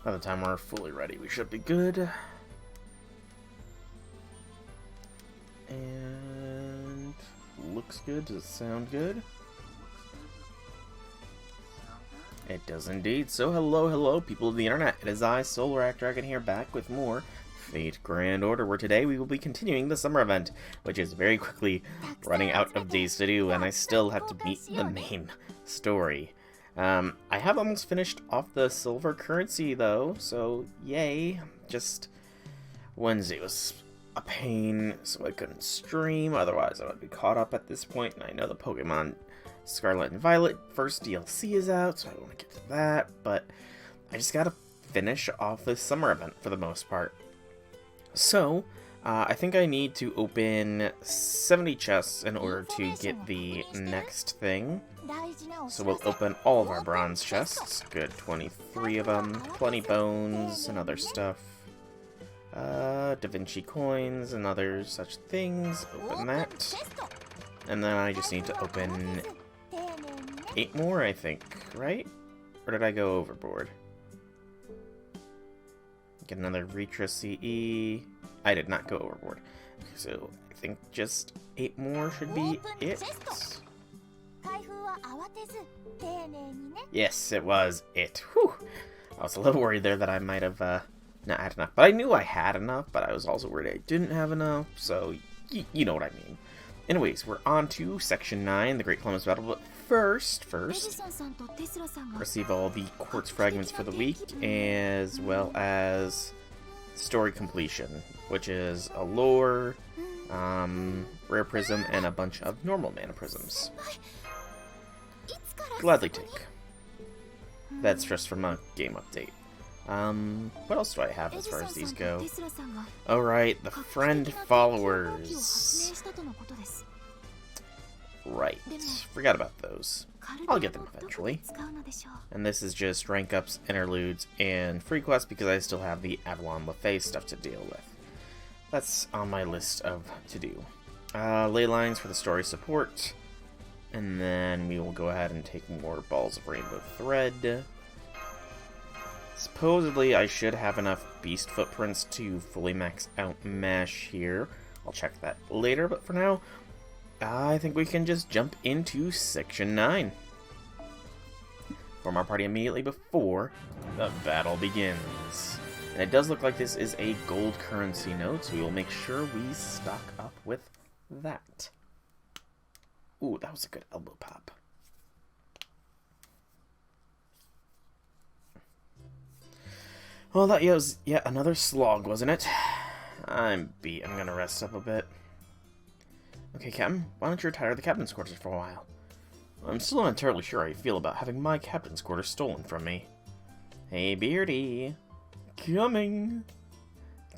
By the time we're fully ready, we should be good. And looks good. Does it sound good? It does indeed. So hello, people of the internet. It is I, Solar Dragon here, back with more Fate Grand Order, where today we will be continuing the summer event, which is very quickly running out of days to do, and I still have to meet the main story. I have almost finished off the silver currency, though, so yay. Just Wednesday was a pain, so I couldn't stream, otherwise I would be caught up at this point, and I know the Pokemon Scarlet and Violet first DLC is out, so I want to get to that, but I just gotta finish off this summer event for the most part. So, I think I need to open 70 chests in order to get the next thing. So we'll open all of our bronze chests. Good, 23 of them. Plenty bones and other stuff. Da Vinci coins and other such things. Open that. And then I just need to open 8 more, I think, right? Or did I go overboard? Get another Retra CE. I did not go overboard. So I think just 8 more should be it. Yes, it was it. Whew. I was a little worried there that I might have not had enough. But I knew I had enough, but I was also worried I didn't have enough. So you know what I mean. Anyways, we're on to Section 9, the Great Columbus Battle. But first, receive all the quartz fragments for the week, as well as story completion, which is a lore, rare prism, and a bunch of normal mana prisms. Gladly take. That's just from a game update. What else do I have as far as these go? Alright, the friend followers. Right, forgot about those. I'll get them eventually. And this is just rank ups, interludes, and free quests because I still have the Avalon Lefay stuff to deal with. That's on my list of to do. Ley lines for the story support. And then we will go ahead and take more balls of rainbow thread. Supposedly, I should have enough beast footprints to fully max out Mash here. I'll check that later, but for now, I think we can just jump into Section 9. Form our party immediately before the battle begins. And it does look like this is a gold currency node, so we will make sure we stock up with that. Ooh, that was a good elbow pop. Well, that was yet another slog, wasn't it? I'm beat. I'm gonna rest up a bit. Okay, Captain, why don't you retire to the captain's quarters for a while? I'm still not entirely sure how you feel about having my captain's quarters stolen from me. Hey, Beardy. Coming.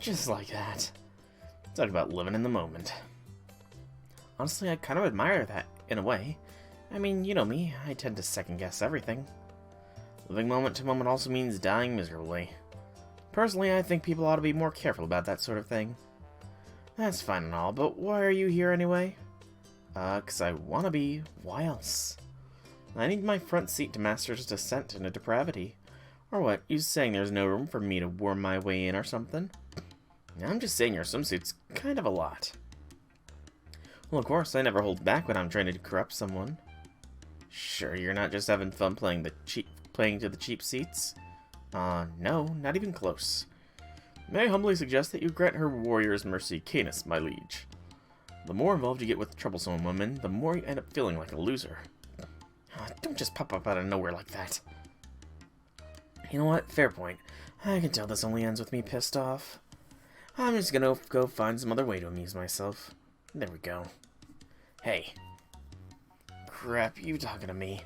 Just like that. Talk about living in the moment. Honestly, I kind of admire that, in a way. I mean, you know me, I tend to second-guess everything. Living moment to moment also means dying miserably. Personally, I think people ought to be more careful about that sort of thing. That's fine and all, but why are you here anyway? 'Cause I wanna be. Why else? I need my front seat to Master's descent into depravity. Or what, you saying there's no room for me to worm my way in or something? I'm just saying your swimsuit's kind of a lot. Well, of course, I never hold back when I'm trying to corrupt someone. Sure, you're not just having fun playing to the cheap seats? No, not even close. May I humbly suggest that you grant her warrior's mercy, Canis, my liege. The more involved you get with troublesome women, the more you end up feeling like a loser. Don't just pop up out of nowhere like that. You know what? Fair point. I can tell this only ends with me pissed off. I'm just gonna go find some other way to amuse myself. There we go. Hey. Crap, you talking to me.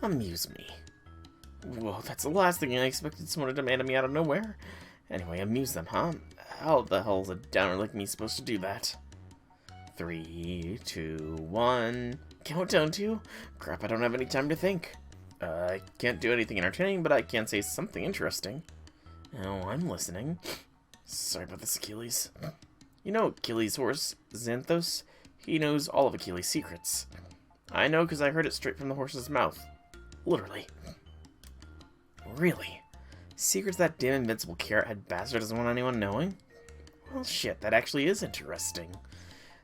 Amuse me. Whoa, that's the last thing I expected someone to demand of me out of nowhere. Anyway, amuse them, huh? How the hell is a downer like me supposed to do that? 3, 2, 1... Countdown to? Crap, I don't have any time to think. I can't do anything entertaining, but I can say something interesting. Oh, I'm listening. Sorry about this, Achilles. You know Achilles' horse, Xanthos? He knows all of Achilles' secrets. I know because I heard it straight from the horse's mouth. Literally. Really? Secrets that damn invincible carrot head bastard doesn't want anyone knowing? Well, shit, that actually is interesting.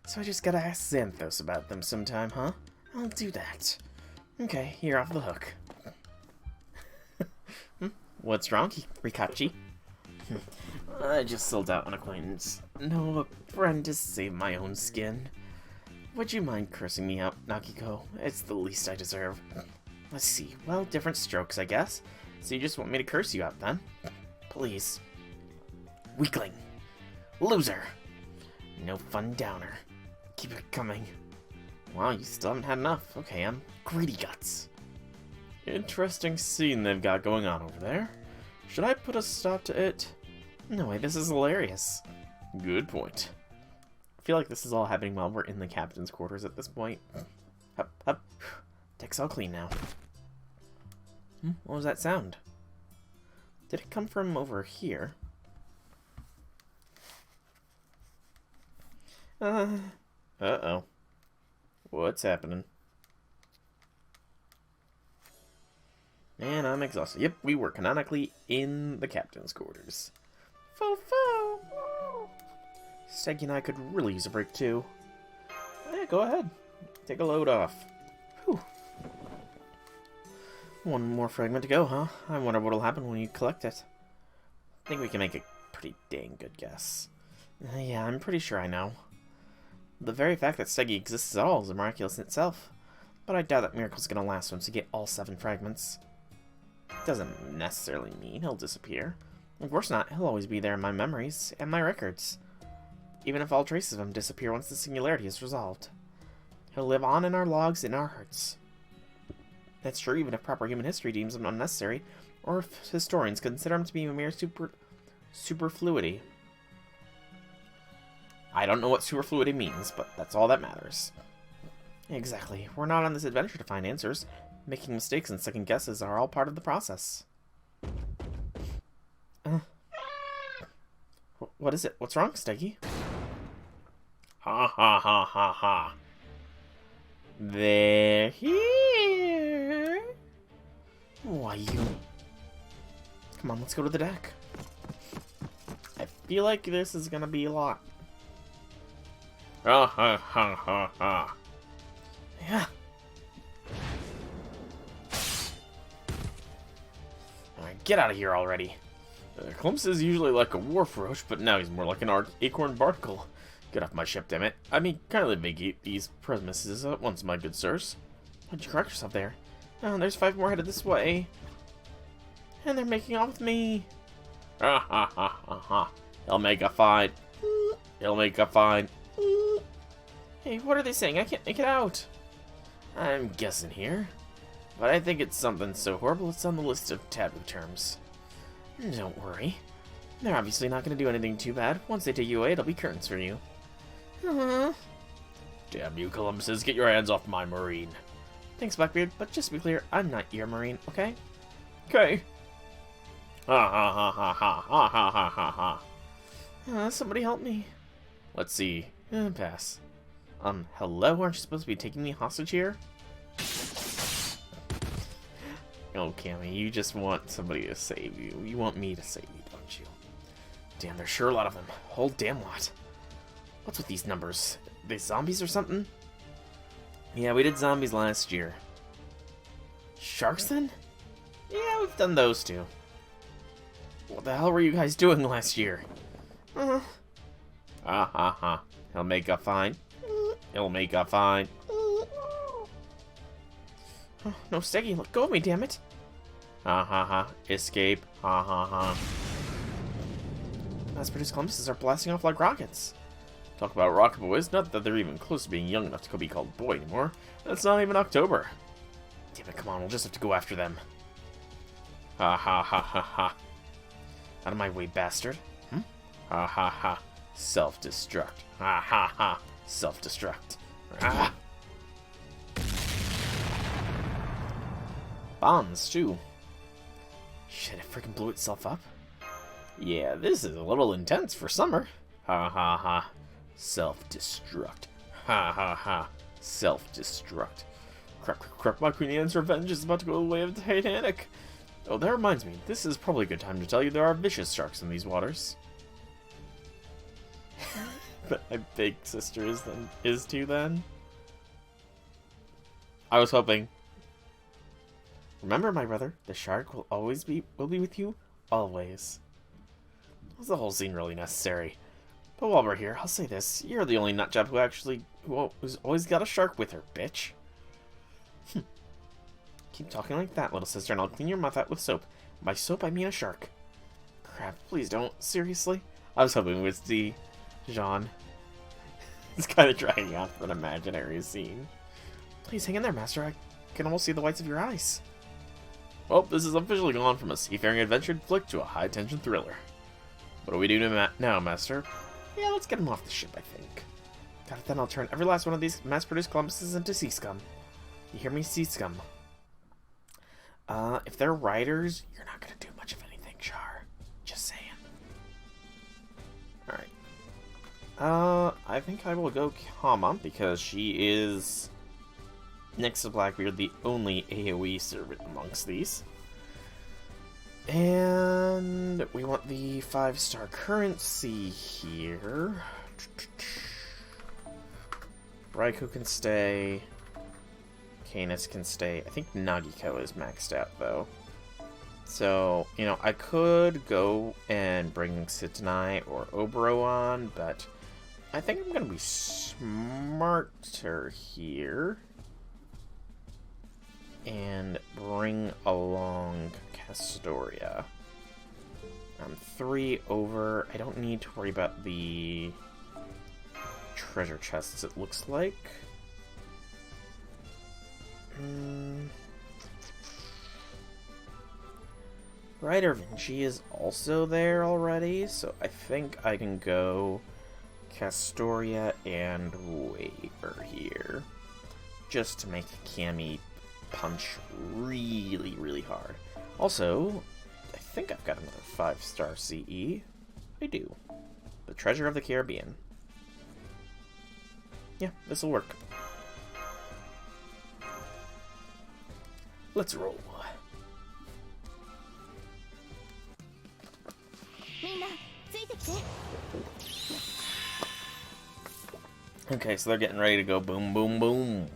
So I just gotta ask Xanthos about them sometime, huh? I'll do that. Okay, you're off the hook. What's wrong, Rikachi? I just sold out an acquaintance. No, a friend to save my own skin. Would you mind cursing me out, Nakiko? It's the least I deserve. Let's see. Well, different strokes, I guess. So you just want me to curse you out, then? Please. Weakling. Loser. No fun downer. Keep it coming. Wow, you still haven't had enough. Okay, I'm greedy guts. Interesting scene they've got going on over there. Should I put a stop to it? No way, this is hilarious. Good point. I feel like this is all happening while we're in the captain's quarters at this point. Hup, hup. Deck's all clean now. What was that sound? Did it come from over here? Uh-oh. What's happening? Man, I'm exhausted. Yep, we were canonically in the captain's quarters. Fo-fo! Steggy and I could really use a break, too. Yeah, go ahead. Take a load off. Whew. One more fragment to go, huh? I wonder what'll happen when you collect it. I think we can make a pretty dang good guess. Yeah, I'm pretty sure I know. The very fact that Steggy exists at all is miraculous in itself. But I doubt that miracle's gonna last once you get all 7 fragments. Doesn't necessarily mean he'll disappear. Of course not, he'll always be there in my memories and my records. Even if all traces of him disappear once the singularity is resolved. He'll live on in our logs, in our hearts. That's true even if proper human history deems him unnecessary, or if historians consider him to be a mere superfluity. I don't know what superfluity means, but that's all that matters. Exactly. We're not on this adventure to find answers. Making mistakes and second guesses are all part of the process. What is it? What's wrong, Steggy? Ha ha ha ha ha. They're here. Why, you... Come on, let's go to the deck. I feel like this is gonna be a lot. Ha ha ha ha ha. Yeah. Alright, get out of here already. Clumps is usually like a warfroach, but now he's more like an acorn barnacle. Get off my ship, damn it. I mean, kindly vacate these premises at once, my good sirs. Why'd you correct yourself there? Oh, there's 5 more headed this way. And they're making off with me. Ha ha ha ha ha. He'll make a fight. He'll make a fight. Hey, what are they saying? I can't make it out. I'm guessing here. But I think it's something so horrible it's on the list of taboo terms. Don't worry. They're obviously not going to do anything too bad. Once they take you away, it'll be curtains for you. Damn you, Columbuses. Get your hands off my marine. Thanks, Blackbeard, but just to be clear, I'm not your marine, okay? Okay. Ha ha ha ha ha ha ha ha ha ha. Somebody help me. Let's see. Pass. Hello? Aren't you supposed to be taking me hostage here? Oh, Cammy, you just want somebody to save you. You want me to save you, don't you? Damn, there's sure a lot of them. Whole damn lot. What's with these numbers? Are they zombies or something? Yeah, we did zombies last year. Sharks then? Yeah, we've done those too. What the hell were you guys doing last year? Ha ha ha. He'll make a fine. He'll make a fine. Oh, no, Steggy, let go of me, damn it. Ha ha ha. Escape. Ha ha ha. Mass-produced Columbuses are blasting off like rockets. Talk about rocket boys, not that they're even close to being young enough to be called boy anymore. It's not even October. Damn it, come on, we'll just have to go after them. Ha ha ha ha ha. Out of my way, bastard. Ha ha ha. Self-destruct. Ha ha ha. Self-destruct. Ah. Bombs, too. Shit, it freaking blew itself up? Yeah, this is a little intense for summer. Ha ha ha. Self-destruct. Ha ha ha. Self-destruct. Crap, crap, crap, my Queen Anne's revenge is about to go the way of the Titanic. Oh, that reminds me. This is probably a good time to tell you there are vicious sharks in these waters. But my big sister is too then. I was hoping. Remember, my brother, the shark will be with you always. Was the whole scene really necessary? But while we're here, I'll say this: you're the only nutjob who's always got a shark with her, bitch. Keep talking like that, little sister, and I'll clean your mouth out with soap. By soap, I mean a shark. Crap! Please don't. Seriously? I was hoping it was Jean. It's kind of dragging out for an imaginary scene. Please hang in there, master. I can almost see the whites of your eyes. Well, this is officially gone from a seafaring adventure flick to a high-tension thriller. What do we do now, master? Yeah, let's get him off the ship, I think. Got it, then I'll turn every last one of these mass-produced Columbuses into sea scum. You hear me, sea scum? If they're riders, you're not gonna do much of anything, Char. Just saying. Alright. I think I will go Kama, because she is, next to Blackbeard, the only AoE servant amongst these. And we want the 5-star currency here. Raikou can stay. Canis can stay. I think Nagiko is maxed out, though. So, you know, I could go and bring Sitanai or Oboro on, but I think I'm going to be smarter here. And bring along Castoria. I'm 3 over. I don't need to worry about the treasure chests, it looks like. Ryder Vinci is also there already, so I think I can go Castoria and Waver here. Just to make Cammy punch really, really hard. Also, I think I've got another 5-star CE. I do. The Treasure of the Caribbean. Yeah, this'll work. Let's roll. Okay, so they're getting ready to go boom, boom, boom.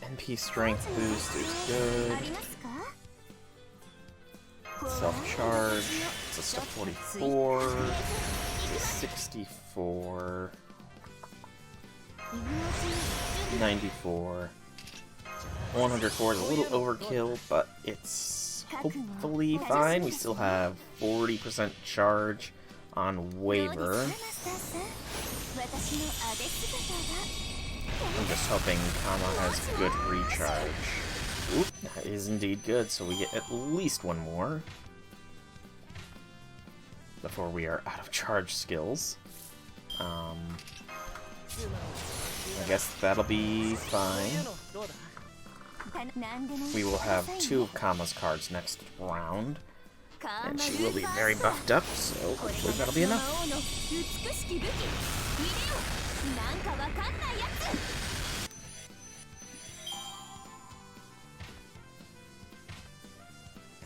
NP strength boost is good. Self-charge. It's a stuff 44. It's a 64. 94. 104 is a little overkill, but it's hopefully fine. We still have 40% charge on Waver. I'm just hoping Kama has good recharge. Oop, that is indeed good, so we get at least one more before we are out of charge skills. I guess that'll be fine. We will have 2 of Kama's cards next round, and she will be very buffed up, so hopefully that'll be enough.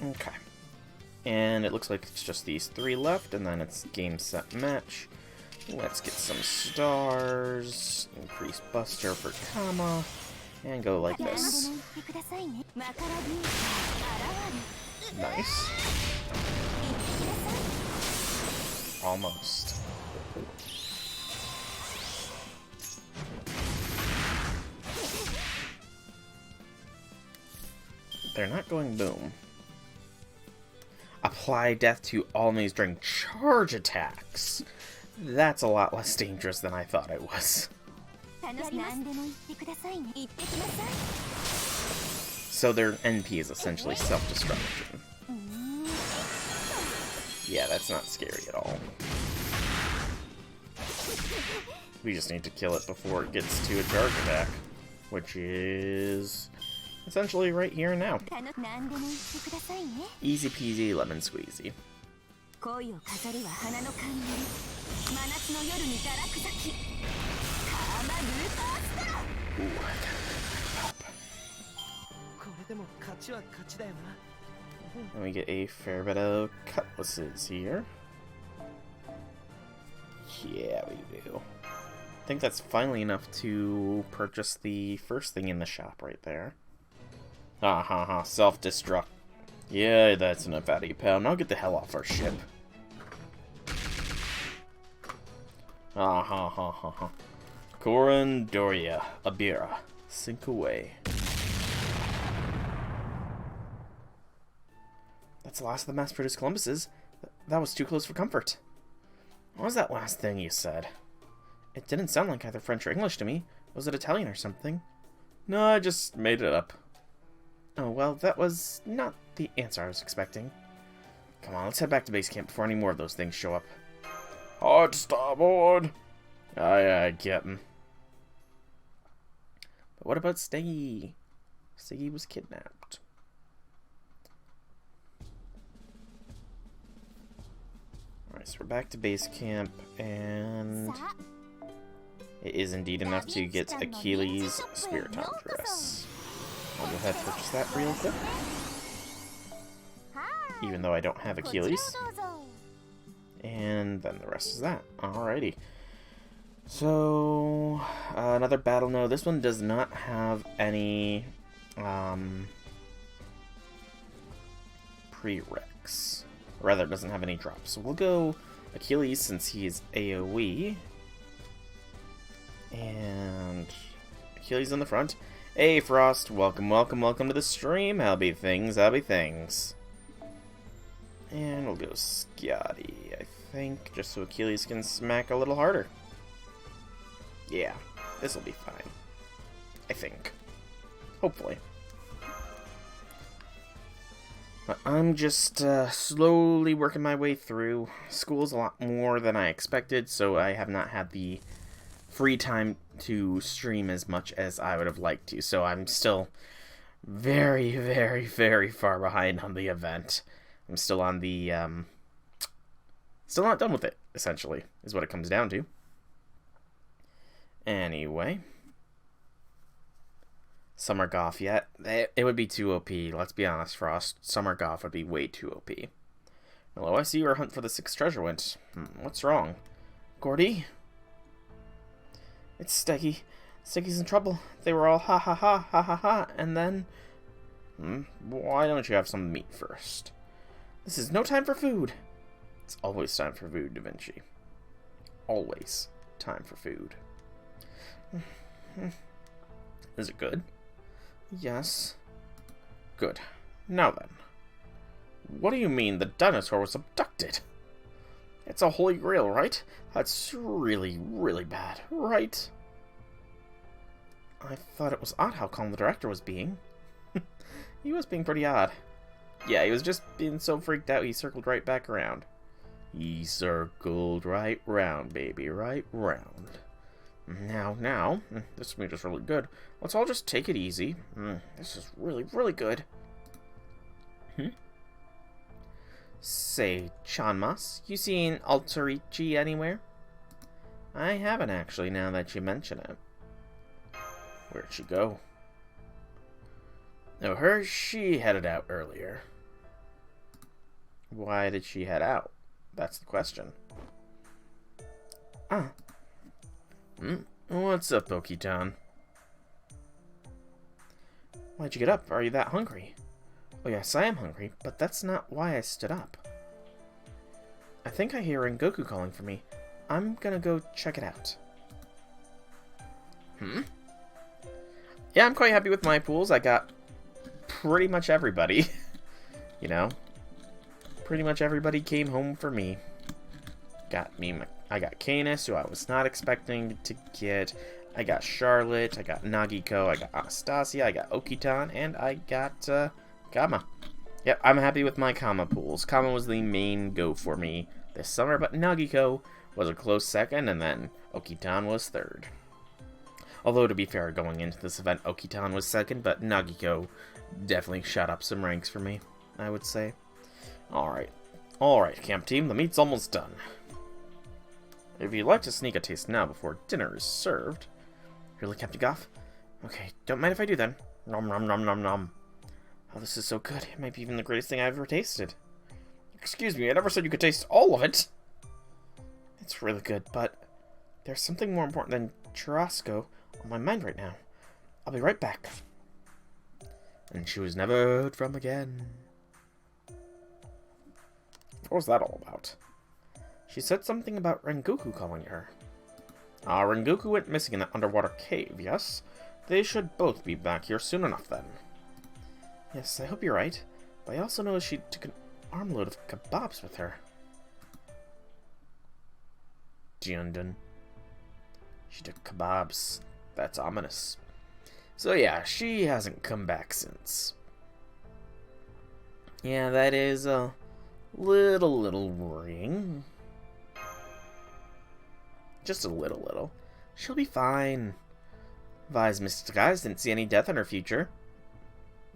Okay. And it looks like it's just these 3 left, and then it's game, set, match. Let's get some stars, increase Buster for Kama, and go like this. Nice. Almost. They're not going boom. Apply death to all enemies during charge attacks. That's a lot less dangerous than I thought it was. So their NP is essentially self-destruction. Yeah, that's not scary at all. We just need to kill it before it gets to a charge attack, which is essentially right here and now. Easy peasy lemon squeezy. Ooh, I got a pop. And we get a fair bit of cutlasses here. Yeah, we do. I think that's finally enough to purchase the first thing in the shop right there. Ah ha ha, self-destruct. Yeah, that's enough out of you, pal. Now get the hell off our ship. Ah ha ha ha ha. Corin Doria, Abira. Sink away. That's the last of the mass-produced Columbuses. That was too close for comfort. What was that last thing you said? It didn't sound like either French or English to me. Was it Italian or something? No, I just made it up. Oh, well, that was not the answer I was expecting. Come on, let's head back to base camp before any more of those things show up. Hard starboard! Aye, Captain. But what about Steggy? Steggy was kidnapped. Alright, so we're back to base camp, and it is indeed enough to get Achilles' Spiriton dress. I'll go ahead and purchase that real quick. Even though I don't have Achilles. And then the rest is that. Alrighty. So, another battle node. This one does not have any prereqs. Or rather, it doesn't have any drops. So we'll go Achilles since he is AoE. And Achilles in the front. Hey, Frost. Welcome, welcome, welcome to the stream. How be things, how be things. And we'll go Scotty, I think, just so Achilles can smack a little harder. Yeah, this'll be fine. I think. Hopefully. But I'm just slowly working my way through. School's a lot more than I expected, so I have not had the free time to stream as much as I would have liked to. So I'm still very, very, very far behind on the event. I'm still on the, still not done with it, essentially, is what it comes down to. Anyway. Summer Goth, yeah, it would be too OP, let's be honest, Frost. Summer Goth would be way too OP. Hello, I see you are hunting for the 6th treasure went. What's wrong? Gordy? It's Steggy. Steggy's in trouble. They were all ha ha ha ha ha ha, and then... why don't you have some meat first? This is no time for food. It's always time for food, Da Vinci. Always time for food. Is it good? Yes. Good. Now then. What do you mean the dinosaur was abducted? It's a holy grail, right? That's really, really bad, right? I thought it was odd how calm the director was being. He was being pretty odd. Yeah, he was just being so freaked out he circled right back around. He circled right round, baby, right round. Now, this meat is really good. Let's all just take it easy. This is really, really good. Say, Chanmas, you seen Alterici anywhere? I haven't actually, now that you mention it. Where'd she go? No, she headed out earlier. Why did she head out? That's the question. What's up, Okitan? Why'd you get up? Are you that hungry? Oh yes, I am hungry, but that's not why I stood up. I think I hear Rengoku calling for me. I'm gonna go check it out. Yeah, I'm quite happy with my pools. I got pretty much everybody. You know? Pretty much everybody came home for me. I got Canis, who I was not expecting to get. I got Charlotte, I got Nagiko, I got Anastasia, I got Okitan, and I got Kama. Yep, I'm happy with my Kama pools. Kama was the main go for me this summer, but Nagiko was a close second, and then Okitan was third. Although, to be fair, going into this event, Okitan was second, but Nagiko definitely shot up some ranks for me, I would say. Alright, camp team, the meat's almost done. If you'd like to sneak a taste now before dinner is served... Really, Captain Goff? Okay, don't mind if I do then. Nom nom nom nom nom. Oh, this is so good. It might be even the greatest thing I've ever tasted. Excuse me, I never said you could taste all of it. It's really good, but there's something more important than churrasco on my mind right now. I'll be right back. And she was never heard from again. What was that all about? She said something about Rengoku calling her. Rengoku went missing in that underwater cave, yes? They should both be back here soon enough then. Yes, I hope you're right. But I also know she took an armload of kebabs with her. Jiandun. She took kebabs. That's ominous. So yeah, she hasn't come back since. Yeah, that is a little worrying. Just a little. She'll be fine. Vi's mystic eyes didn't see any death in her future.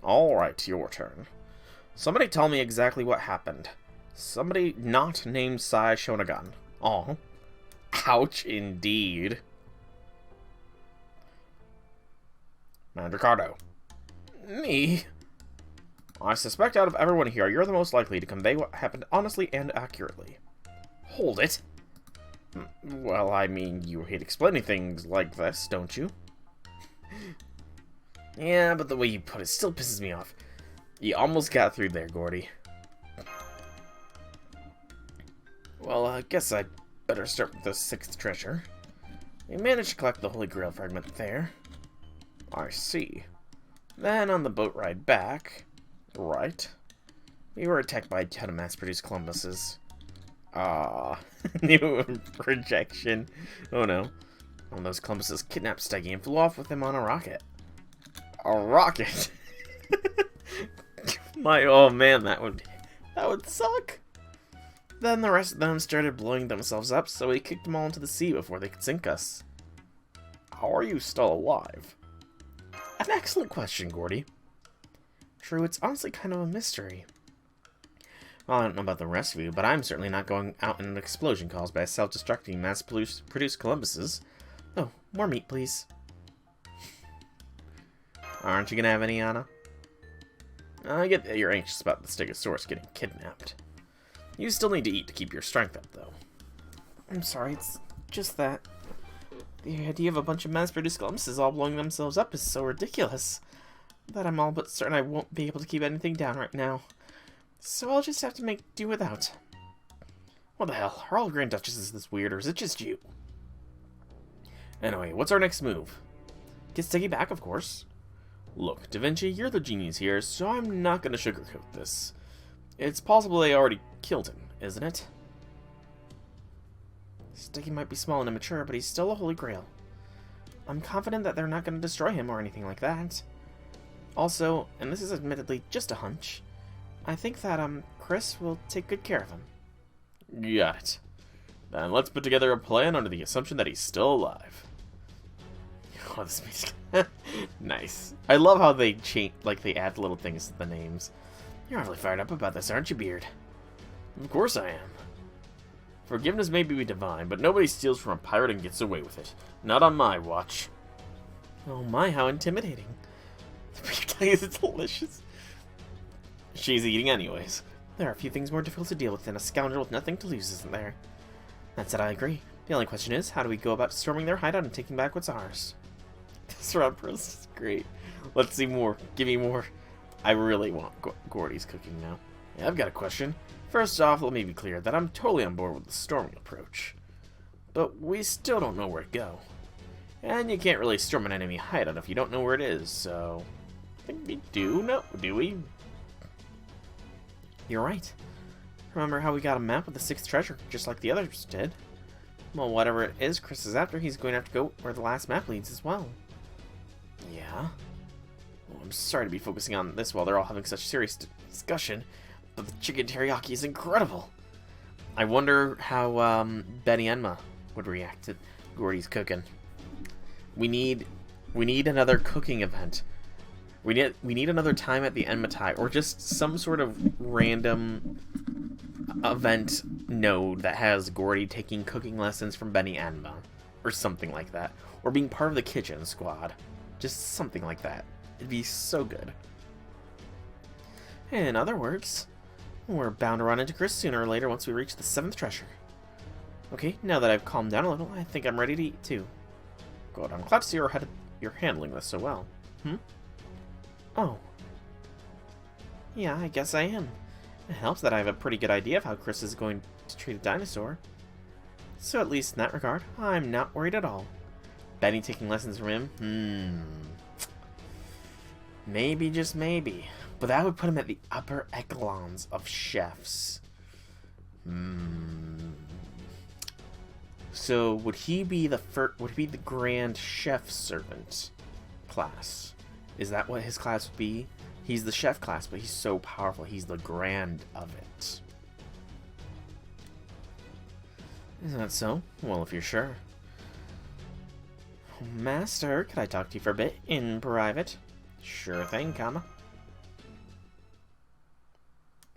Alright, your turn. Somebody tell me exactly what happened. Somebody not named Sai Shonagon. Aw. Ouch, indeed. Mandricardo. Me? I suspect out of everyone here, you're the most likely to convey what happened honestly and accurately. Hold it. Well, I mean, you hate explaining things like this, don't you? Yeah, but the way you put it still pisses me off. You almost got through there, Gordy. Well, I guess I'd better start with the 6th treasure. We managed to collect the Holy Grail fragment there. I see. Then on the boat ride back... Right. We were attacked by a ton of mass-produced Columbuses. New projection. Oh no. One of those Columbuses kidnapped Steggy and flew off with him on a rocket. A rocket? Oh man, that would suck. Then the rest of them started blowing themselves up, so we kicked them all into the sea before they could sink us. How are you still alive? An excellent question, Gordy. True, it's honestly kind of a mystery. Well, I don't know about the rest of you, but I'm certainly not going out in an explosion caused by self-destructing mass-produced Columbuses. Oh, more meat, please. Aren't you gonna have any, Anna? I get that you're anxious about the Stegosaurus getting kidnapped. You still need to eat to keep your strength up, though. I'm sorry, it's just that the idea of a bunch of mass-produced Columbuses all blowing themselves up is so ridiculous that I'm all but certain I won't be able to keep anything down right now. So I'll just have to make do without. What the hell? Are all Grand Duchesses this weird, or is it just you? Anyway, what's our next move? Get Steggy back, of course. Look, Da Vinci, you're the genius here, so I'm not going to sugarcoat this. It's possible they already killed him, isn't it? Steggy might be small and immature, but he's still a Holy Grail. I'm confident that they're not going to destroy him or anything like that. Also, and this is admittedly just a hunch, I think that, Chris will take good care of him. Got it. Then let's put together a plan under the assumption that he's still alive. Oh, this makes... Nice. I love how they change, like, they add little things to the names. You're really fired up about this, aren't you, Beard? Of course I am. Forgiveness may be divine, but nobody steals from a pirate and gets away with it. Not on my watch. Oh my, how intimidating. The beard is delicious. She's eating anyways. There are a few things more difficult to deal with than a scoundrel with nothing to lose, isn't there? That said, I agree. The only question is, how do we go about storming their hideout and taking back what's ours? This round process is great. Let's see more. Give me more. I really want Gordy's cooking now. Yeah, I've got a question. First off, let me be clear that I'm totally on board with the storming approach. But we still don't know where to go. And you can't really storm an enemy hideout if you don't know where it is, so... I think we do know, do we? You're right. Remember how we got a map with the 6th treasure, just like the others did? Well, whatever it is Chris is after, he's going to have to go where the last map leads as well. Yeah? Well, I'm sorry to be focusing on this while they're all having such serious discussion, but the chicken teriyaki is incredible. I wonder how Benny Enma would react to Gordy's cooking. We need another cooking event. We need another time at the Enmatai, or just some sort of random event node that has Gordy taking cooking lessons from Benny Enma, or something like that, or being part of the kitchen squad. Just something like that. It'd be so good. In other words, we're bound to run into Chris sooner or later once we reach the 7th treasure. Okay, now that I've calmed down a little, I think I'm ready to eat too. Good, I'm glad to see you're handling this so well. Oh. Yeah, I guess I am. It helps that I have a pretty good idea of how Chris is going to treat a dinosaur. So at least in that regard, I'm not worried at all. Benny taking lessons from him? Maybe, just maybe. But that would put him at the upper echelons of chefs. So would he be the Grand Chef Servant class? Is that what his class would be? He's the chef class, but he's so powerful. He's the grand of it. Is that so? Well, if you're sure. Master, could I talk to you for a bit in private? Sure thing, comma.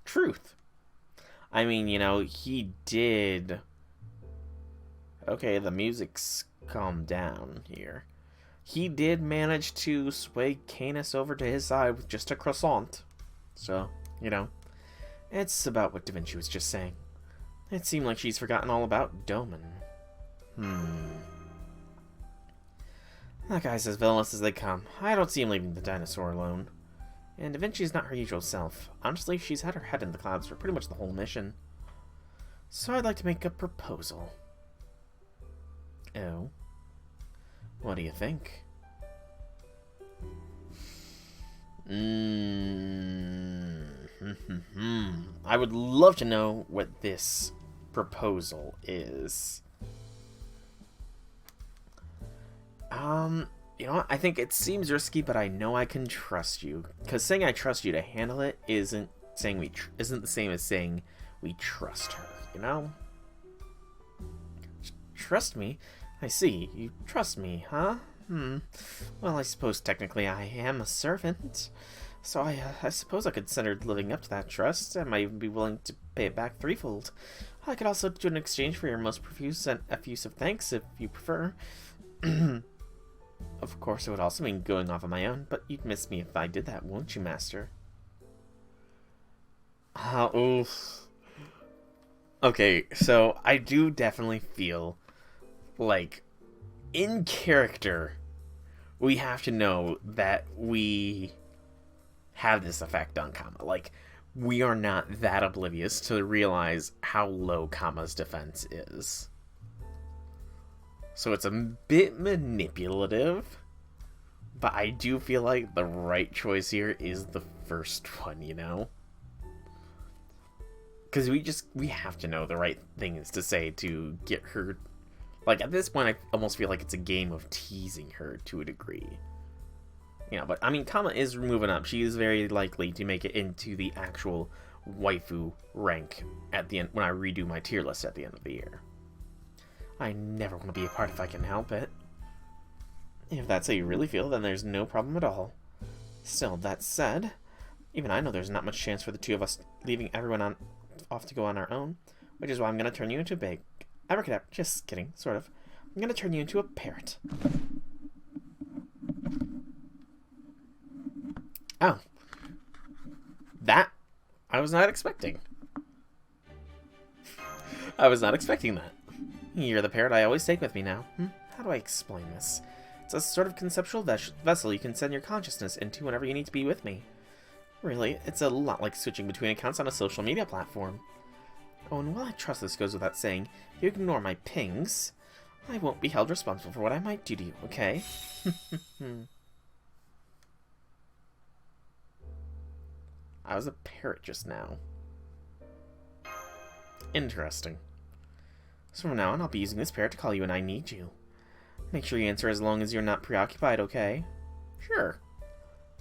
Truth. I mean, you know, he did... Okay, the music's calmed down here. He did manage to sway Canis over to his side with just a croissant. So, you know, it's about what Da Vinci was just saying. It seemed like she's forgotten all about Doman. That guy's as villainous as they come. I don't see him leaving the dinosaur alone. And Da Vinci's not her usual self. Honestly, she's had her head in the clouds for pretty much the whole mission. So I'd like to make a proposal. Oh? What do you think? I would love to know what this proposal is. You know what? I think it seems risky, but I know I can trust you. Because saying I trust you to handle it isn't the same as saying we trust her, you know? Trust me? I see. You trust me, huh? Well, I suppose technically I am a servant. So I suppose I could consider living up to that trust. I might even be willing to pay it back threefold. I could also do an exchange for your most profuse and effusive thanks if you prefer. Of course, it would also mean going off on my own, but you'd miss me if I did that, won't you, Master? Oof. Okay, so I do definitely feel like, in character, we have to know that we have this effect on Kama. Like, we are not that oblivious to realize how low Kama's defense is. So it's a bit manipulative, but I do feel like the right choice here is the first one, you know? Because we have to know the right things to say to get her. Like, at this point, I almost feel like it's a game of teasing her to a degree. You know, but, I mean, Kama is moving up. She is very likely to make it into the actual waifu rank at the end, when I redo my tier list at the end of the year. I never want to be a part if I can help it. If that's how you really feel, then there's no problem at all. Still, that said, even I know there's not much chance for the two of us leaving everyone off to go on our own, which is why I'm going to turn you into a big... Abracadabra. Just kidding, sort of. I'm going to turn you into a parrot. Oh. That I was not expecting. I was not expecting that. You're the parrot I always take with me now. How do I explain this? It's a sort of conceptual vessel you can send your consciousness into whenever you need to be with me. Really, it's a lot like switching between accounts on a social media platform. Oh, and while I trust this goes without saying, if you ignore my pings, I won't be held responsible for what I might do to you, okay? I was a parrot just now. Interesting. So from now on, I'll be using this parrot to call you when I need you. Make sure you answer as long as you're not preoccupied, okay? Sure.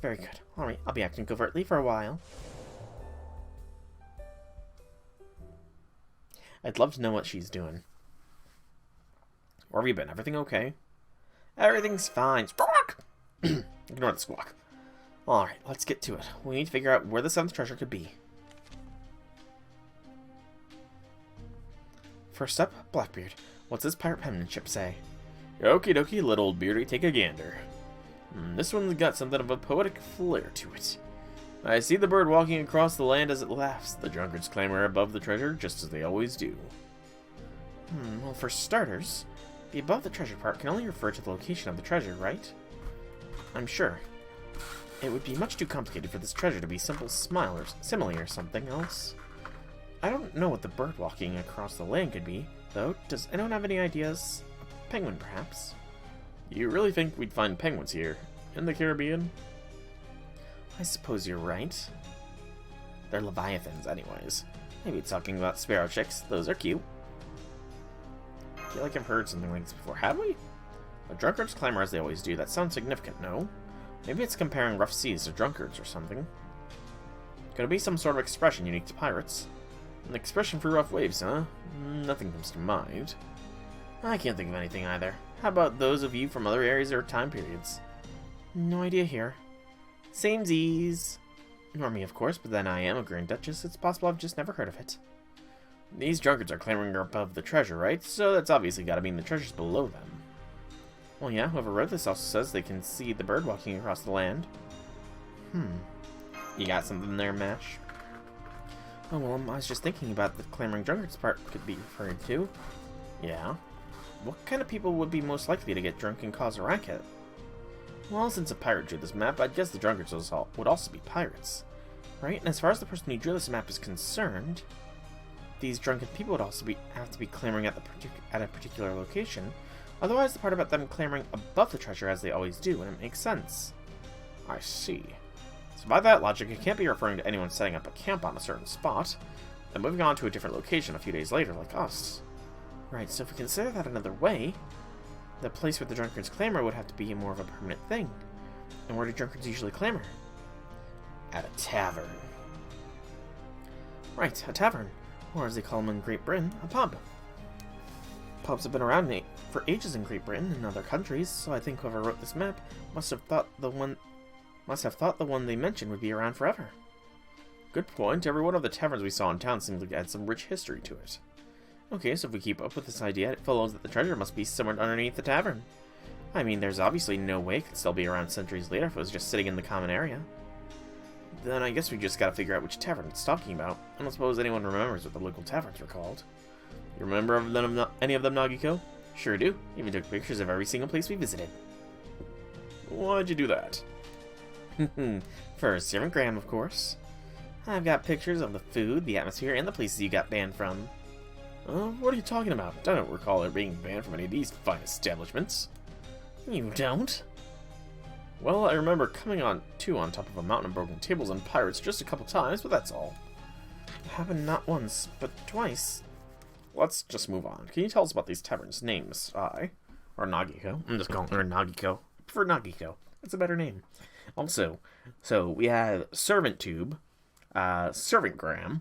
Very good. Alright, I'll be acting covertly for a while. I'd love to know what she's doing. Where have you been? Everything okay? Everything's fine. Squawk! Ignore the squawk. Alright, let's get to it. We need to figure out where the 7th treasure could be. First up, Blackbeard. What's this pirate penmanship say? Okie dokie, little old beardy, take a gander. This one's got something of a poetic flair to it. I see the bird walking across the land as it laughs. The drunkards clamber above the treasure, just as they always do. Well, for starters, the above the treasure part can only refer to the location of the treasure, right? I'm sure. It would be much too complicated for this treasure to be simple simile or something else. I don't know what the bird walking across the land could be, though. Does anyone have any ideas? A penguin, perhaps? You really think we'd find penguins here? In the Caribbean? I suppose you're right. They're leviathans, anyways. Maybe it's talking about sparrow chicks. Those are cute. I feel like I've heard something like this before. Have we? The drunkards clamor as they always do. That sounds significant, no? Maybe it's comparing rough seas to drunkards or something. Could it be some sort of expression unique to pirates? An expression for rough waves, huh? Nothing comes to mind. I can't think of anything either. How about those of you from other areas or time periods? No idea here. Samesies. Nor me, of course, but then I am a Grand Duchess. It's possible I've just never heard of it. These drunkards are clamoring above the treasure, right? So that's obviously got to mean the treasure's below them. Well, yeah, whoever wrote this also says they can see the bird walking across the land. You got something there, Mash? Oh, well, I was just thinking about the clamoring drunkards part could be referred to. Yeah? What kind of people would be most likely to get drunk and cause a racket? Well, since a pirate drew this map, I'd guess the drunkards would also be pirates. Right? And as far as the person who drew this map is concerned, these drunken people would also have to be clamoring at a particular location. Otherwise, the part about them clamoring above the treasure as they always do, and it makes sense. I see. So by that logic, it can't be referring to anyone setting up a camp on a certain spot, then moving on to a different location a few days later, like us. Right, so if we consider that another way, the place where the drunkards clamor would have to be more of a permanent thing. And where do drunkards usually clamor? At a tavern. Right, a tavern. Or as they call them in Great Britain, a pub. Pubs have been around for ages in Great Britain and other countries, so I think whoever wrote this map must have thought the one they mentioned would be around forever. Good point. Every one of the taverns we saw in town seemed to add some rich history to it. Okay, so if we keep up with this idea, it follows that the treasure must be somewhere underneath the tavern. I mean, there's obviously no way it could still be around centuries later if it was just sitting in the common area. Then I guess we just gotta figure out which tavern it's talking about. I don't suppose anyone remembers what the local taverns were called. You remember any of them, Nagiko? Sure do. Even took pictures of every single place we visited. Why'd you do that? For Servant Graham, of course. I've got pictures of the food, the atmosphere, and the places you got banned from. What are you talking about? I don't recall it being banned from any of these fine establishments. You don't? Well, I remember coming on top of a mountain of broken tables and pirates just a couple times, but that's all. It happened not once, but twice. Let's just move on. Can you tell us about these taverns' names, or Nagiko? I'm just calling her Nagiko. I prefer Nagiko. It's a better name. Also, so we have Servant Tube, Servant Graham.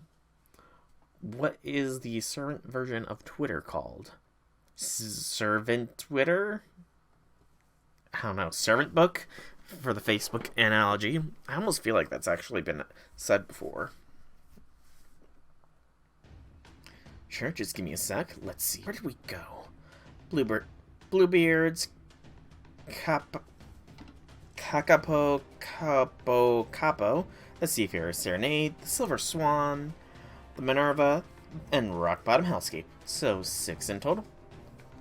What is the servant version of Twitter called? Servant Twitter? I don't know. Servant Book? For the Facebook analogy. I almost feel like that's actually been said before. Sure, just give me a sec. Let's see. Where did we go? Bluebeards. Capo. The Seafarer's Serenade. The Silver Swan. The Minerva. And Rock Bottom Hellscape. So 6 in total.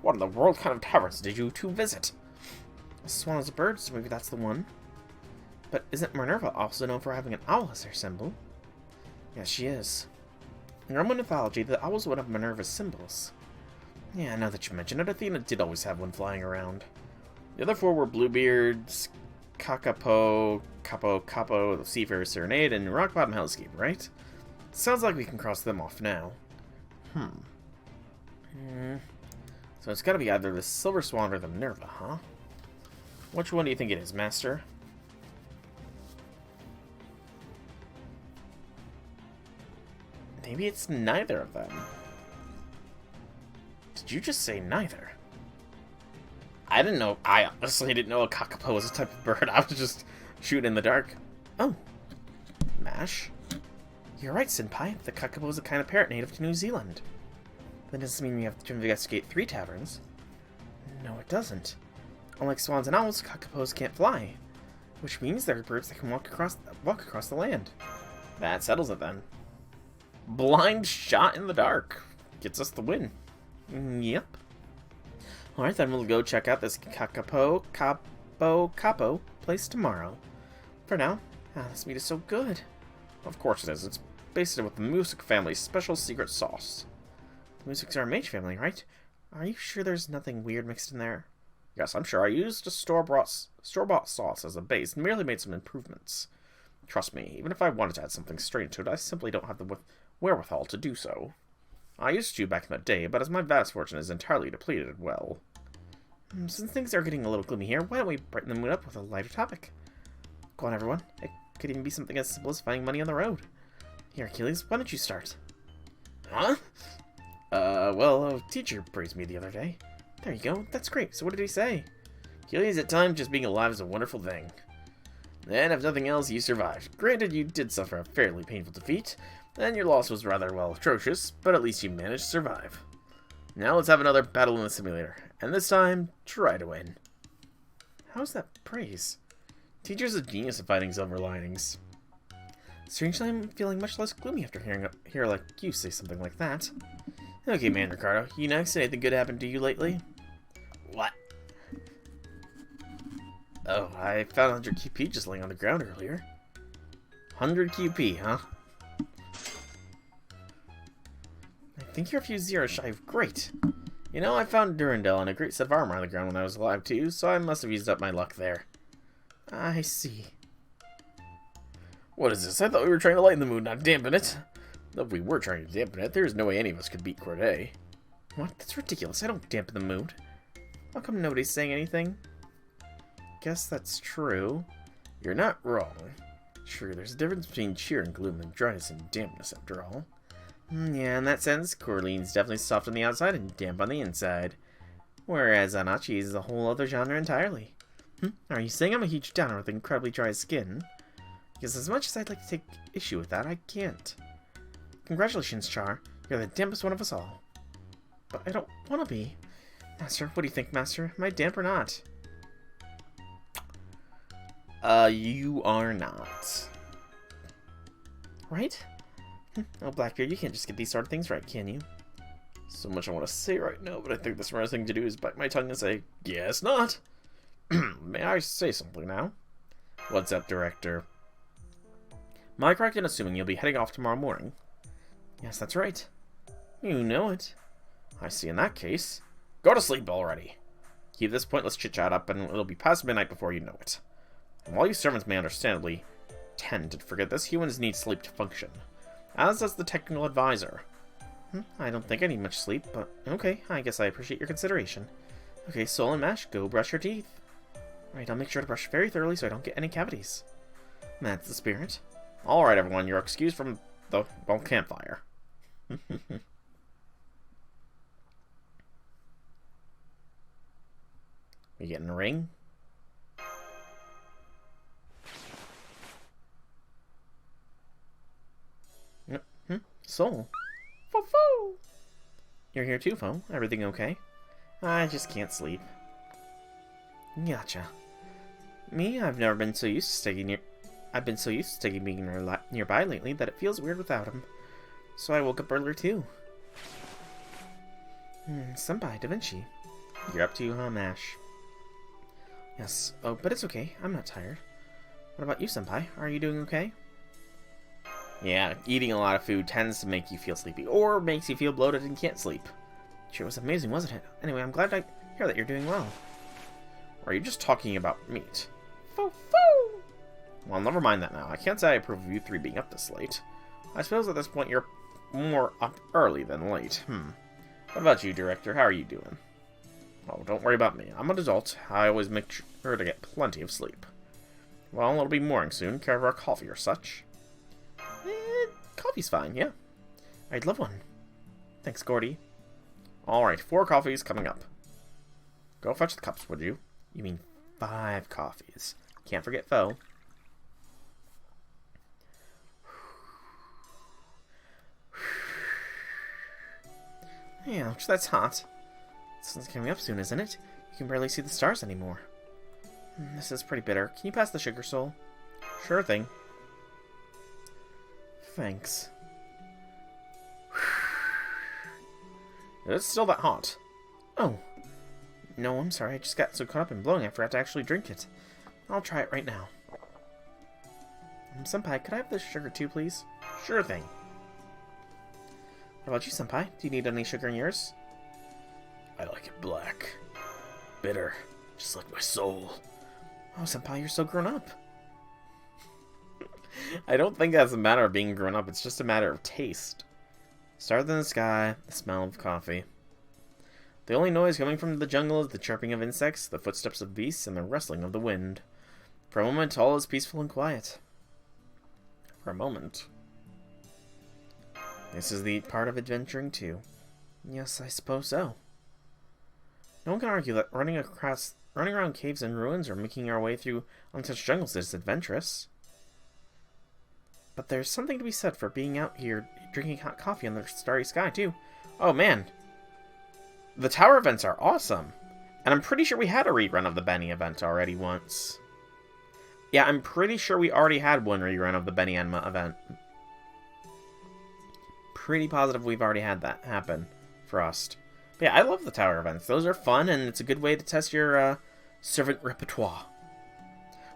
What in the world kind of taverns did you two visit? Swan is a bird, so maybe that's the one. But isn't Minerva also known for having an owl as her symbol? Yes, she is. In Roman mythology, the owl is one of Minerva's symbols. Yeah, now that you mention it, Athena did always have one flying around. The other 4 were Bluebeards, Capo, the Seafarer's Serenade, and Rock Bottom Hellscape, right? Sounds like we can cross them off now. So it's gotta be either the Silver Swan or the Minerva, huh? Which one do you think it is, Master? Maybe it's neither of them. Did you just say neither? I didn't know. I honestly didn't know a kakapo was a type of bird. I was just shooting in the dark. Oh. Mash. You're right, Senpai. The kakapo is a kind of parrot native to New Zealand. That doesn't mean we have to investigate 3 taverns. No, it doesn't. Unlike swans and owls, kakapos can't fly. Which means there are birds that can walk across the land. That settles it then. Blind shot in the dark. Gets us the win. Yep. Alright, then we'll go check out this Capo place tomorrow. For now, this meat is so good. Of course it is. It's based with the Music family's special secret sauce. The Musics are a mage family, right? Are you sure there's nothing weird mixed in there? Yes, I'm sure. I used a store-bought sauce as a base and merely made some improvements. Trust me, even if I wanted to add something strange to it, I simply don't have the wherewithal to do so. I used to back in the day, but as my vast fortune is entirely depleted, well... Since things are getting a little gloomy here, why don't we brighten the mood up with a lighter topic? Go on, everyone. It could even be something as simple as finding money on the road. Here, Achilles, why don't you start? Huh? Well, a teacher praised me the other day. There you go. That's great. So what did he say? Achilles, at times, just being alive is a wonderful thing. And if nothing else, you survived. Granted, you did suffer a fairly painful defeat, and your loss was rather, well, atrocious, but at least you managed to survive. Now let's have another battle in the simulator, and this time, try to win. How's that praise? Teacher's a genius at finding silver linings. Strangely, I'm feeling much less gloomy after hearing like you say something like that. Okay, man, Ricardo, you next. Anything good happened to you lately? What? Oh, I found 100 QP just laying on the ground earlier. 100 QP, huh? I think you're a few zeros shy of great. You know, I found Durandal and a great set of armor on the ground when I was alive too, so I must have used up my luck there. I see. What is this? I thought we were trying to lighten the mood, not dampen it. Though if we were trying to dampen it, there's no way any of us could beat Corday. What? That's ridiculous. I don't dampen the mood. How come nobody's saying anything? Guess that's true. You're not wrong. Sure, there's a difference between cheer and gloom and dryness and dampness, after all. Yeah, in that sense, Coraline's definitely soft on the outside and damp on the inside. Whereas Anachi is a whole other genre entirely. Are you saying I'm a huge downer with incredibly dry skin? Because as much as I'd like to take issue with that, I can't. Congratulations, Char. You're the dampest one of us all. But I don't want to be. Master, what do you think, Master? Am I damp or not? You are not. Right? Oh, Blackbeard, you can't just get these sort of things right, can you? So much I want to say right now, but I think the smartest thing to do is bite my tongue and say, guess not. May I say something now? What's up, Director? Am I correct in assuming you'll be heading off tomorrow morning? Yes, that's right. You know it. I see. In that case, go to sleep already. Keep this pointless chit-chat up, and it'll be past midnight before you know it. And while you servants may understandably tend to forget this, humans need sleep to function. As does the technical advisor. I don't think I need much sleep, but okay, I guess I appreciate your consideration. Okay, Soul and Mash, go brush your teeth. Alright, I'll make sure to brush very thoroughly so I don't get any cavities. That's the spirit. Alright, everyone, you're excused from the, well, campfire. We getting a ring? Soul. Fo-fo! You're here too, Fo. Everything okay? I just can't sleep. Gotcha. Me, I've never been so used to staying near... I've been so used to staying being nearby lately that it feels weird without him. So I woke up earlier too. Senpai, Da Vinci. You're up to, huh, Mash? Yes. Oh, but it's okay. I'm not tired. What about you, Senpai? Are you doing okay? Yeah, eating a lot of food tends to make you feel sleepy, or makes you feel bloated and can't sleep. Sure was amazing, wasn't it? Anyway, I'm glad to hear that you're doing well. Or are you just talking about meat? Foo-foo! Well, never mind that now. I can't say I approve of you three being up this late. I suppose at this point you're more up early than late. What about you, Director? How are you doing? Oh, don't worry about me. I'm an adult. I always make sure to get plenty of sleep. Well, it'll be morning soon. Care for a coffee or such? Coffee's fine, yeah. I'd love one. Thanks, Gordy. Alright, 4 coffees coming up. Go fetch the cups, would you? You mean 5 coffees. Can't forget Fo. Ouch, that's hot. The sun's coming up soon, isn't it? You can barely see the stars anymore. This is pretty bitter. Can you pass the sugar, Soul? Sure thing. Thanks. It's still that hot. Oh. No, I'm sorry. I just got so caught up in blowing I forgot to actually drink it. I'll try it right now. Senpai, could I have the sugar too, please? Sure thing. What about you, Senpai? Do you need any sugar in yours? I like it black. Bitter. Just like my soul. Oh, Senpai, you're so grown up. I don't think that's a matter of being grown up. It's just a matter of taste. Starred in the sky, the smell of coffee. The only noise coming from the jungle is the chirping of insects, the footsteps of beasts, and the rustling of the wind. For a moment, all is peaceful and quiet. For a moment. This is the part of adventuring, too. Yes, I suppose so. No one can argue that running around caves and ruins or making our way through untouched jungles is adventurous. But there's something to be said for being out here drinking hot coffee under the starry sky, too. Oh, man. The tower events are awesome. And I'm pretty sure we had a rerun of the Benny event already once. Yeah, I'm pretty sure we already had one rerun of the Benny Enma event. Pretty positive we've already had that happen for us. But yeah, I love the tower events. Those are fun, and it's a good way to test your servant repertoire.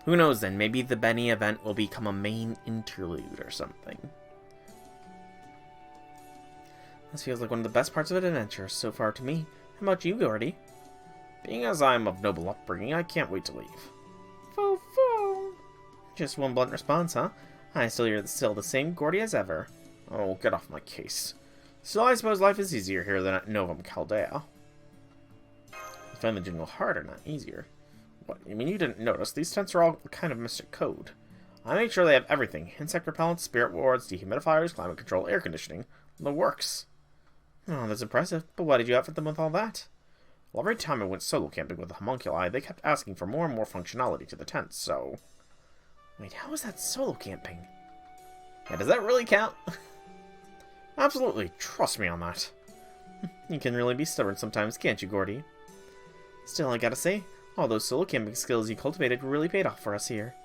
Who knows then, maybe the Benny event will become a main interlude or something. This feels like one of the best parts of an adventure so far to me. How about you, Gordy? Being as I'm of noble upbringing, I can't wait to leave. Fo-fo! Just one blunt response, huh? I still the same Gordy as ever. Oh, get off my case. Still, I suppose life is easier here than at Novum Chaldea. You find the jungle harder, not easier. What, you mean you didn't notice? These tents are all kind of mystic code. I made sure they have everything. Insect repellents, spirit wards, dehumidifiers, climate control, air conditioning. The works. Oh, that's impressive. But why did you outfit them with all that? Well, every time I went solo camping with the homunculi, they kept asking for more and more functionality to the tents, so... Wait, how is that solo camping? Yeah, does that really count? Absolutely, trust me on that. You can really be stubborn sometimes, can't you, Gordy? Still, I gotta say, all those solo camping skills you cultivated really paid off for us here.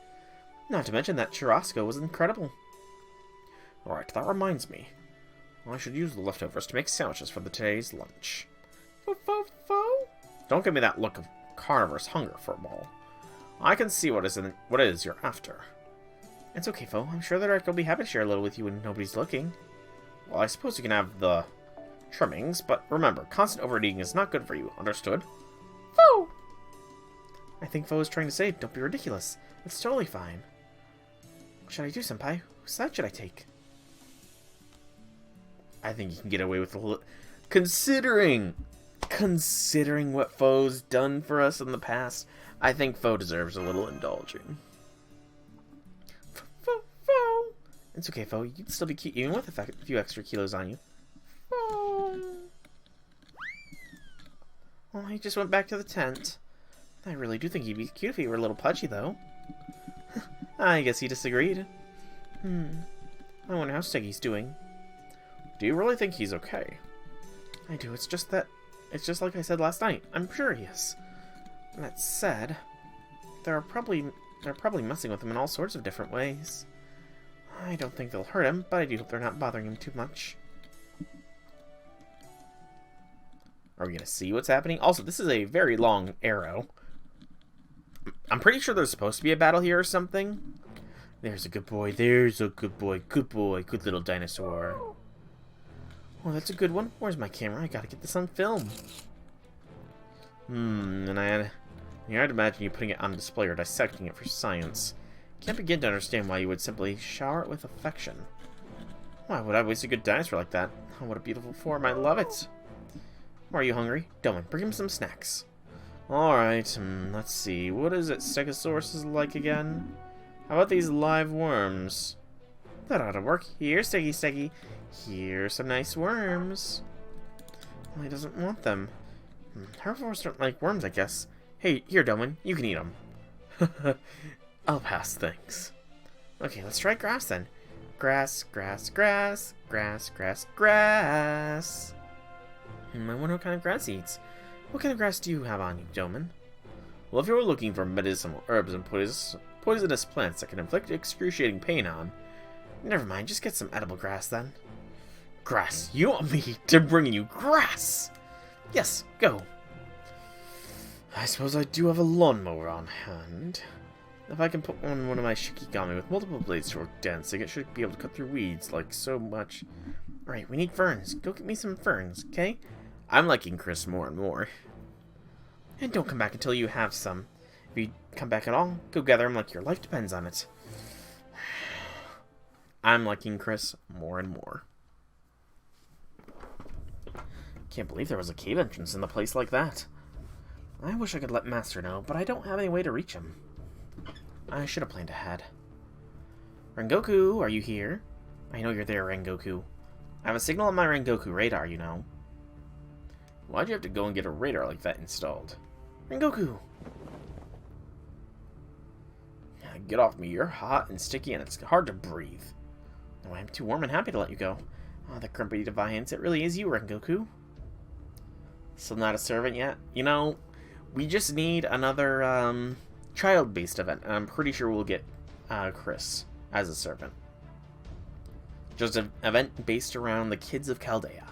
Not to mention that churrasco was incredible. Alright, that reminds me. I should use the leftovers to make sandwiches for today's lunch. Fo-fo-fo? Don't give me that look of carnivorous hunger for a ball. I can see what it is you're after. It's okay, Fo. I'm sure the Dark will be happy to share a little with you when nobody's looking. Well, I suppose you can have the trimmings, but remember, constant overeating is not good for you. Understood? Fo! I think Fo is trying to say, don't be ridiculous. It's totally fine. What should I do, Senpai? Whose side should I take? I think you can get away with a little... Considering what Fo's done for us in the past, I think Fo deserves a little indulging. Fo! It's okay, Fo. You can still be cute even with a few extra kilos on you. Fo! Well, he just went back to the tent. I really do think he'd be cute if he were a little pudgy, though. I guess he disagreed. I wonder how Steggy's doing. Do you really think he's okay? I do. It's just like I said last night. I'm sure he is. That said, they're probably messing with him in all sorts of different ways. I don't think they'll hurt him, but I do hope they're not bothering him too much. Are we gonna see what's happening? Also, this is a very long arrow. I'm pretty sure there's supposed to be a battle here or something. There's a good boy. There's a good boy. Good boy. Good little dinosaur. Oh, that's a good one. Where's my camera? I gotta get this on film. And I'd imagine you putting it on display or dissecting it for science. Can't begin to understand why you would simply shower it with affection. Why would I waste a good dinosaur like that? Oh, what a beautiful form. I love it. Are you hungry? Dylan, bring him some snacks. Alright, let's see. What is it Stegosaurus is like again? How about these live worms? That ought to work. Here, Steggy. Here's some nice worms. Well, he doesn't want them. Herbivores don't like worms, I guess. Hey, here, Dylan. You can eat them. I'll pass, thanks. Okay, let's try grass then. Grass. I wonder what kind of grass he eats. What kind of grass do you have on you, Doman? Well, if you're looking for medicinal herbs and poisonous plants that can inflict excruciating pain on, never mind, just get some edible grass then. Grass? You want me to bring you grass? Yes, go. I suppose I do have a lawnmower on hand. If I can put on one of my shikigami with multiple blades to work dancing, it should be able to cut through weeds like so much. Alright, we need ferns. Go get me some ferns, okay? I'm liking Chris more and more. And don't come back until you have some. If you come back at all, go gather them like your life depends on it. I'm liking Chris more and more. Can't believe there was a cave entrance in a place like that. I wish I could let Master know, but I don't have any way to reach him. I should have planned ahead. Rengoku, are you here? I know you're there, Rengoku. I have a signal on my Rengoku radar, you know. Why'd you have to go and get a radar like that installed? Rengoku! Get off me, you're hot and sticky and it's hard to breathe. No, I'm too warm and happy to let you go. Oh, the grumpy defiance, it really is you, Rengoku. Still not a servant yet? You know, we just need another, child-based event, and I'm pretty sure we'll get, Chris as a servant. Just an event based around the kids of Chaldea.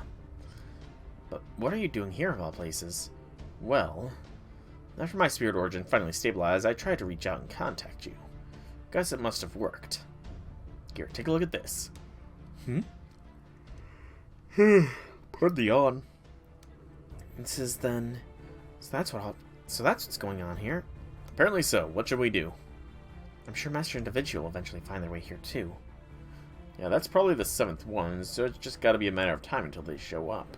But what are you doing here, of all places? Well, after my spirit origin finally stabilized, I tried to reach out and contact you. Guess it must have worked. Here, take a look at this. Pardon the yawn. This is then... So that's what's going on here. Apparently so. What should we do? I'm sure Master and Da Vinci will eventually find their way here too. Yeah, that's probably the 7th one, so it's just gotta be a matter of time until they show up.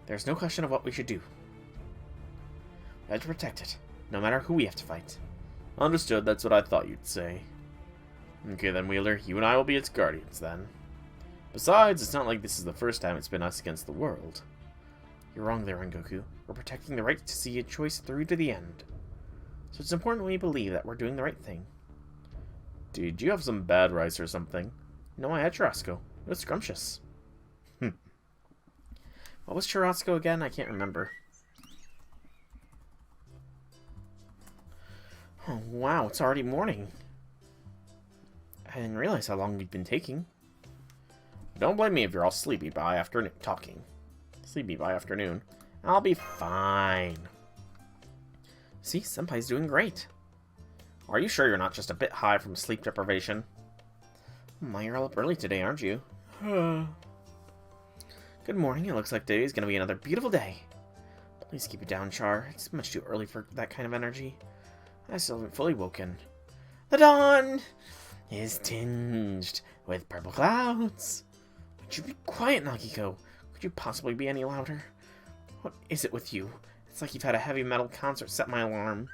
There's no question of what we should do. We have to protect it, no matter who we have to fight. Understood, that's what I thought you'd say. Okay then, Wheeler, you and I will be its guardians then. Besides, it's not like this is the first time it's been us against the world. You're wrong there, Rengoku. We're protecting the right to see a choice through to the end. So it's important we believe that we're doing the right thing. Did you have some bad rice or something? No, I had churrasco. It was scrumptious. What was churrasco again? I can't remember. Oh, wow, it's already morning. I didn't realize how long we'd been taking. Don't blame me if you're all sleepy by afternoon. Sleepy by afternoon. I'll be fine. See, Senpai's doing great. Are you sure you're not just a bit high from sleep deprivation? My, you're all up early today, aren't you? Good morning. It looks like today's gonna be another beautiful day. Please keep it down, Char. It's much too early for that kind of energy. I still haven't fully woken. The dawn is tinged with purple clouds. Would you be quiet, Nagiko? Could you possibly be any louder? What is it with you? It's like you've had a heavy metal concert set my alarm.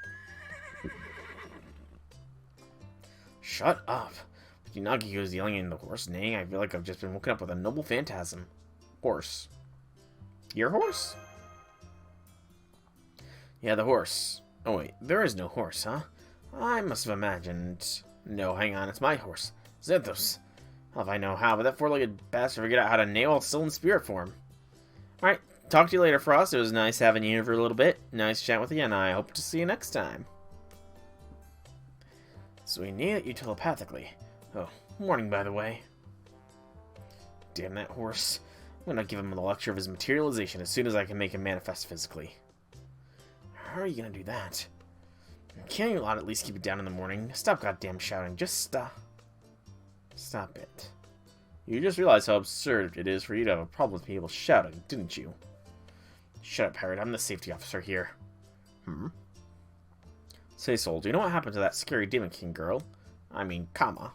Shut up. Nagiko's yelling and the horse neighing. I feel like I've just been woken up with a noble phantasm. Horse. Your horse? Yeah, the horse. Oh wait, there is no horse, huh? I must have imagined... No, hang on, it's my horse. Xanthos. Hell if I know how, but that four-legged bastard figured out how to nail while still in spirit form. Alright, talk to you later, Frost. It was nice having you here for a little bit. Nice chat with you, and I hope to see you next time. So we nailed you telepathically. Oh, morning, by the way. Damn that horse. I'm gonna give him the lecture of his materialization as soon as I can make him manifest physically. How are you gonna do that? Can't you lot at least keep it down in the morning? Stop goddamn shouting. Just stop. Stop it. You just realized how absurd it is for you to have a problem with people shouting, didn't you? Shut up, Harriet. I'm the safety officer here. Say, Soul, do you know what happened to that scary Demon King girl? I mean, Kama.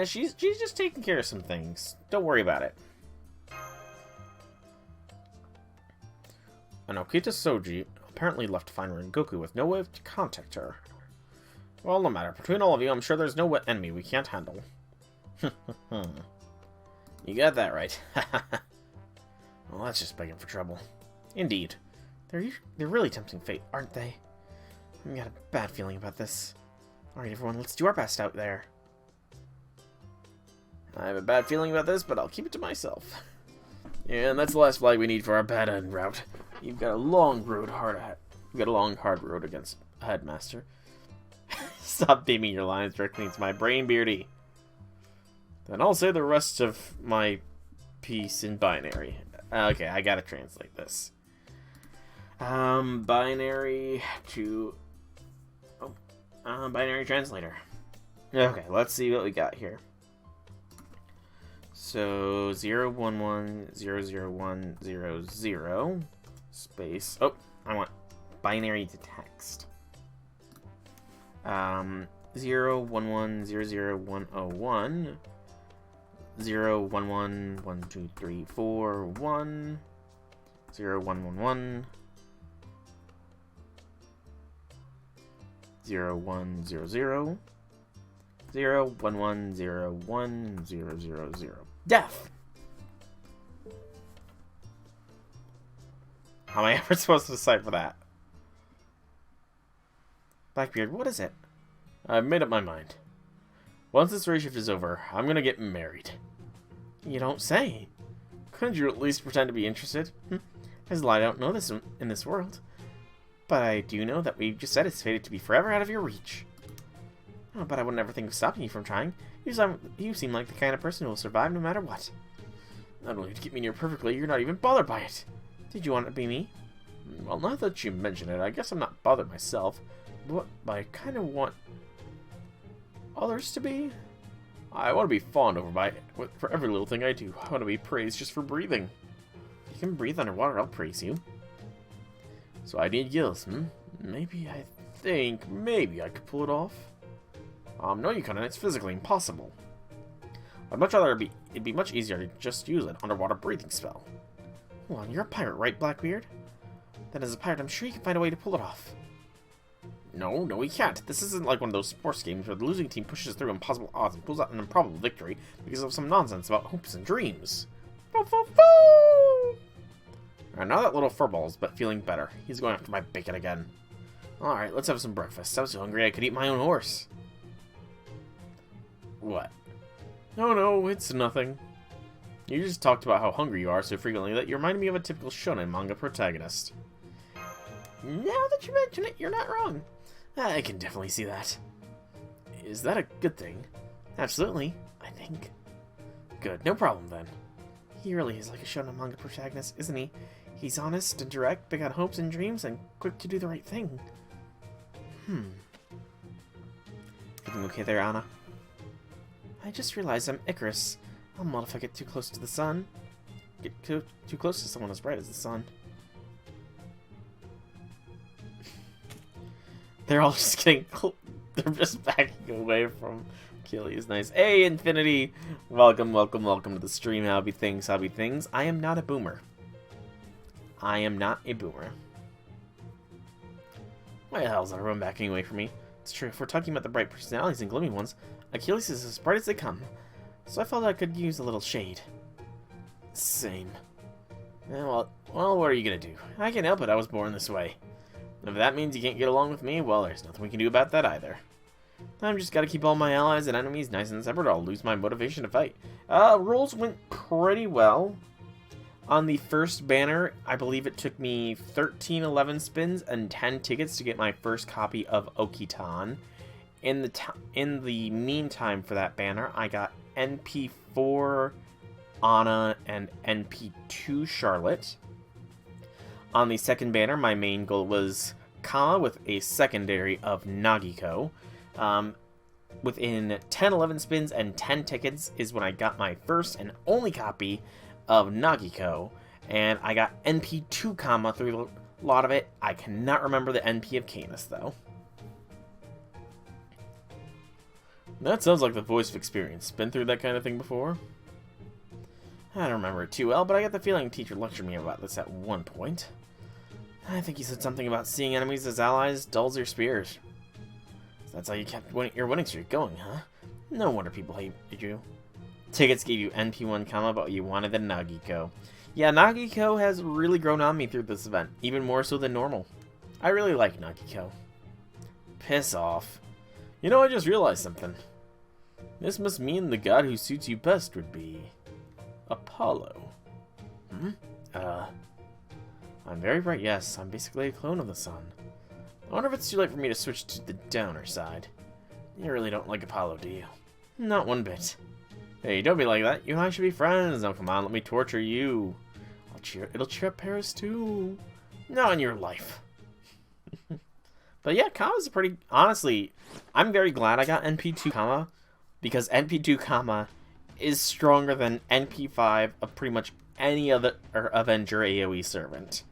She's just taking care of some things. Don't worry about it. And Okita Soji apparently left to find Rengoku with no way to contact her. Well, no matter. Between all of you, I'm sure there's no enemy we can't handle. You got that right. Well, that's just begging for trouble. Indeed. They're really tempting fate, aren't they? I've got a bad feeling about this. Alright, everyone, let's do our best out there. I have a bad feeling about this, but I'll keep it to myself. Yeah, and that's the last flag we need for our bad end route. You've got a long road hard We got a long, hard road against a headmaster. Stop beaming your lines directly into my brain, Beardy. Then I'll say the rest of my piece in binary. Okay, I gotta translate this. Binary to... binary translator. Okay, let's see what we got here. So, 0110010 space... Oh, I want binary to text. 011001001 0111234 0111 0100 0110100. Death! How am I ever supposed to decipher that? Blackbeard, what is it? I've made up my mind. Once this race shift is over, I'm gonna get married. You don't say. Couldn't you at least pretend to be interested? As I don't know this in this world. But I do know that we've just said it's fated to be forever out of your reach. Oh, but I would never think of stopping you from trying. You seem like the kind of person who will survive no matter what. Not only to keep me near perfectly, you're not even bothered by it. Did you want it to be me? Well, now that you mention it, I guess I'm not bothered myself. But I kind of want others to be. I want to be fawned over for every little thing I do. I want to be praised just for breathing. If you can breathe underwater, I'll praise you. So I need gills, Maybe I could pull it off. No, you couldn't. It's physically impossible. I'd much rather it'd be much easier to just use an underwater breathing spell. Hold on, you're a pirate, right, Blackbeard? Then as a pirate, I'm sure you can find a way to pull it off. No, we can't. This isn't like one of those sports games where the losing team pushes through impossible odds and pulls out an improbable victory because of some nonsense about hopes and dreams. Alright, now that little furball's but feeling better. He's going after my bacon again. Alright, let's have some breakfast. I was so hungry I could eat my own horse. What? No, it's nothing. You just talked about how hungry you are so frequently that you reminded me of a typical shonen manga protagonist. Now that you mention it, you're not wrong. I can definitely see that. Is that a good thing? Absolutely, I think. Good, no problem then. He really is like a shonen manga protagonist, isn't he? He's honest and direct, big on hopes and dreams, and quick to do the right thing. Everything okay there, Anna? I just realized I'm Icarus. I'll melt if I get too close to the sun. Get too close to someone as bright as the sun. They're all just getting... They're just backing away from Achilles. Nice. Hey, Infinity! Welcome to the stream, Hobby Things. I am not a boomer. Why the hell is everyone backing away from me? It's true, if we're talking about the bright personalities and gloomy ones, Achilles is as bright as they come. So I felt I could use a little shade. Same. Well, what are you gonna do? I can't help it, I was born this way. And if that means you can't get along with me, well, there's nothing we can do about that either. I've just gotta keep all my allies and enemies nice and separate or I'll lose my motivation to fight. Rolls went pretty well. On the first banner, I believe it took me 11 spins and 10 tickets to get my first copy of Okitan. In the meantime for that banner, I got NP4 Anna and NP2 Charlotte. On the second banner, my main goal was Kama with a secondary of Nagiko. Within 11 spins and 10 tickets is when I got my first and only copy of Nagiko, and I got NP2 Kama through a lot of it. I cannot remember the NP of Canis, though. That sounds like the voice of experience. Been through that kind of thing before? I don't remember it too well, but I get the feeling the teacher lectured me about this at one point. I think he said something about seeing enemies as allies dulls your spears. So that's how you kept your winning streak going, huh? No wonder people hated you. Tickets gave you NP1 Kama, but you wanted the Nagiko. Yeah, Nagiko has really grown on me through this event, even more so than normal. I really like Nagiko. Piss off. You know, I just realized something. This must mean the god who suits you best would be... Apollo. I'm very bright, yes. I'm basically a clone of the sun. wonder if it's too late for me to switch to the downer side. You really don't like Apollo, do you? Not one bit. Hey, don't be like that. You and I should be friends. Now, come on, let me torture you. It'll cheer up Paris, too. Not in your life. But yeah, Kama's a pretty... Honestly, I'm very glad I got NP2 Kama, because NP2 Kama is stronger than NP5 of pretty much any other Avenger AoE servant.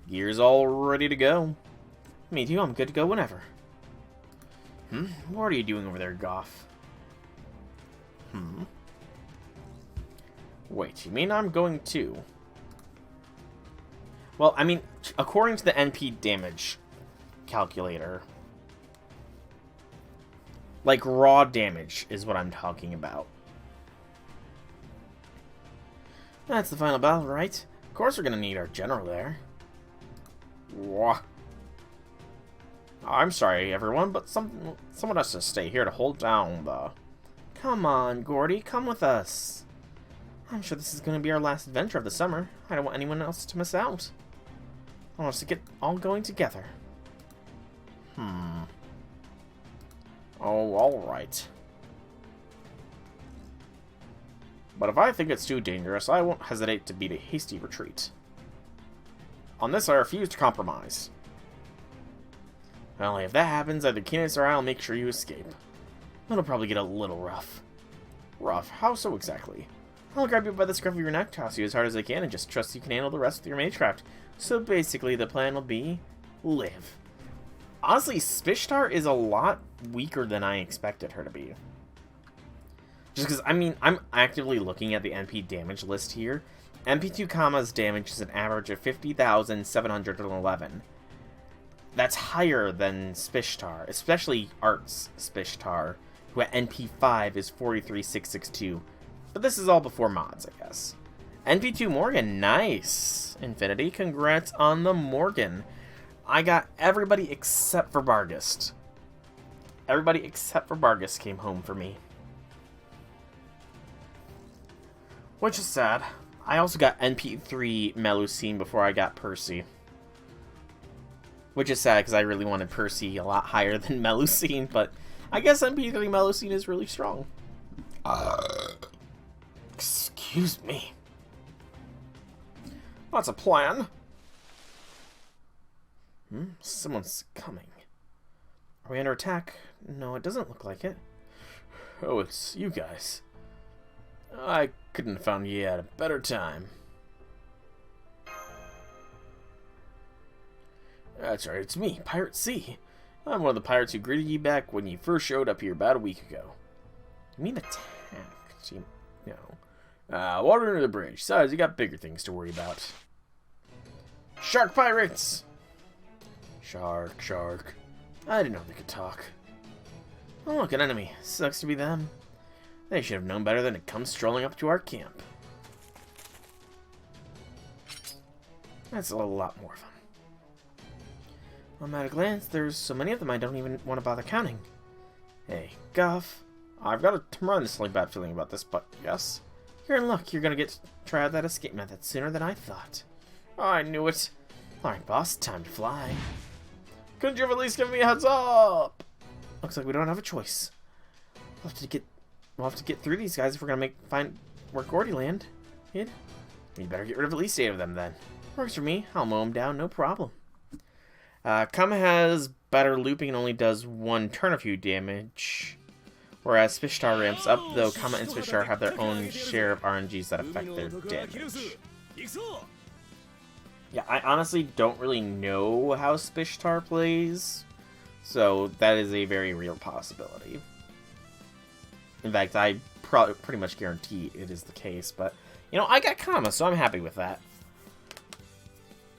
Gear's all ready to go. Me too, I'm good to go whenever. What are you doing over there, Goff? Wait, you mean I'm going to? Well, I mean, according to the NP damage calculator, like raw damage is what I'm talking about. That's the final battle, right? Of course we're gonna need our general there. Wah. I'm sorry, everyone, but someone has to stay here to hold down the... Come on, Gordy, come with us. I'm sure this is going to be our last adventure of the summer. I don't want anyone else to miss out. I want us to get all going together. Oh, alright. But if I think it's too dangerous, I won't hesitate to beat a hasty retreat. On this, I refuse to compromise. Well, if that happens, either Keenis or I'll make sure you escape. It'll probably get a little rough. Rough? How so exactly? I'll grab you by the scruff of your neck, toss you as hard as I can, and just trust you can handle the rest with your magecraft. So basically, the plan will be... live. Honestly, Spishtar is a lot weaker than I expected her to be. Just because, I mean, I'm actively looking at the NP damage list here. NP2 Kama's damage is an average of 50,711. That's higher than Spishtar, especially Art's Spishtar, who at NP5 is 43,662. But this is all before mods, I guess. NP2 Morgan, nice! Infinity, congrats on the Morgan. I got everybody except for Bargist. Everybody except for Bargist came home for me. Which is sad. I also got NP3 Melusine before I got Percy. Which is sad, because I really wanted Percy a lot higher than Melusine, but I guess NP3 Melusine is really strong. Excuse me. That's a plan. Someone's coming. Are we under attack? No, it doesn't look like it. Oh, it's you guys. I couldn't have found you at a better time. That's right, it's me, Pirate C. I'm one of the pirates who greeted you back when you first showed up here about a week ago. You mean attacked? No. Water under the bridge. Besides, you got bigger things to worry about. Shark pirates! Shark. I didn't know they could talk. Oh, look, an enemy. Sucks to be them. They should have known better than to come strolling up to our camp. That's a lot more of them. At a glance, there's so many of them I don't even want to bother counting. Hey, Guff. I've got a tremendously bad feeling about this, but yes. You're in luck. You're gonna get to try out that escape method sooner than I thought. I knew it. Alright, boss. Time to fly. Couldn't you have at least given me a heads up? Looks like we don't have a choice. We'll have to get through these guys if we're gonna find where Gordy land. Kid, you better get rid of at least 8 of them then. Works for me. I'll mow them down, no problem. Kama has better looping and only does 1 turn of few damage. Whereas Fishtar ramps up, though Kama and Fishtar have their own share of RNGs that affect their damage. Yeah, I honestly don't really know how Spishtar plays, so that is a very real possibility. In fact, I pretty much guarantee it is the case, but, you know, I got Kama, so I'm happy with that.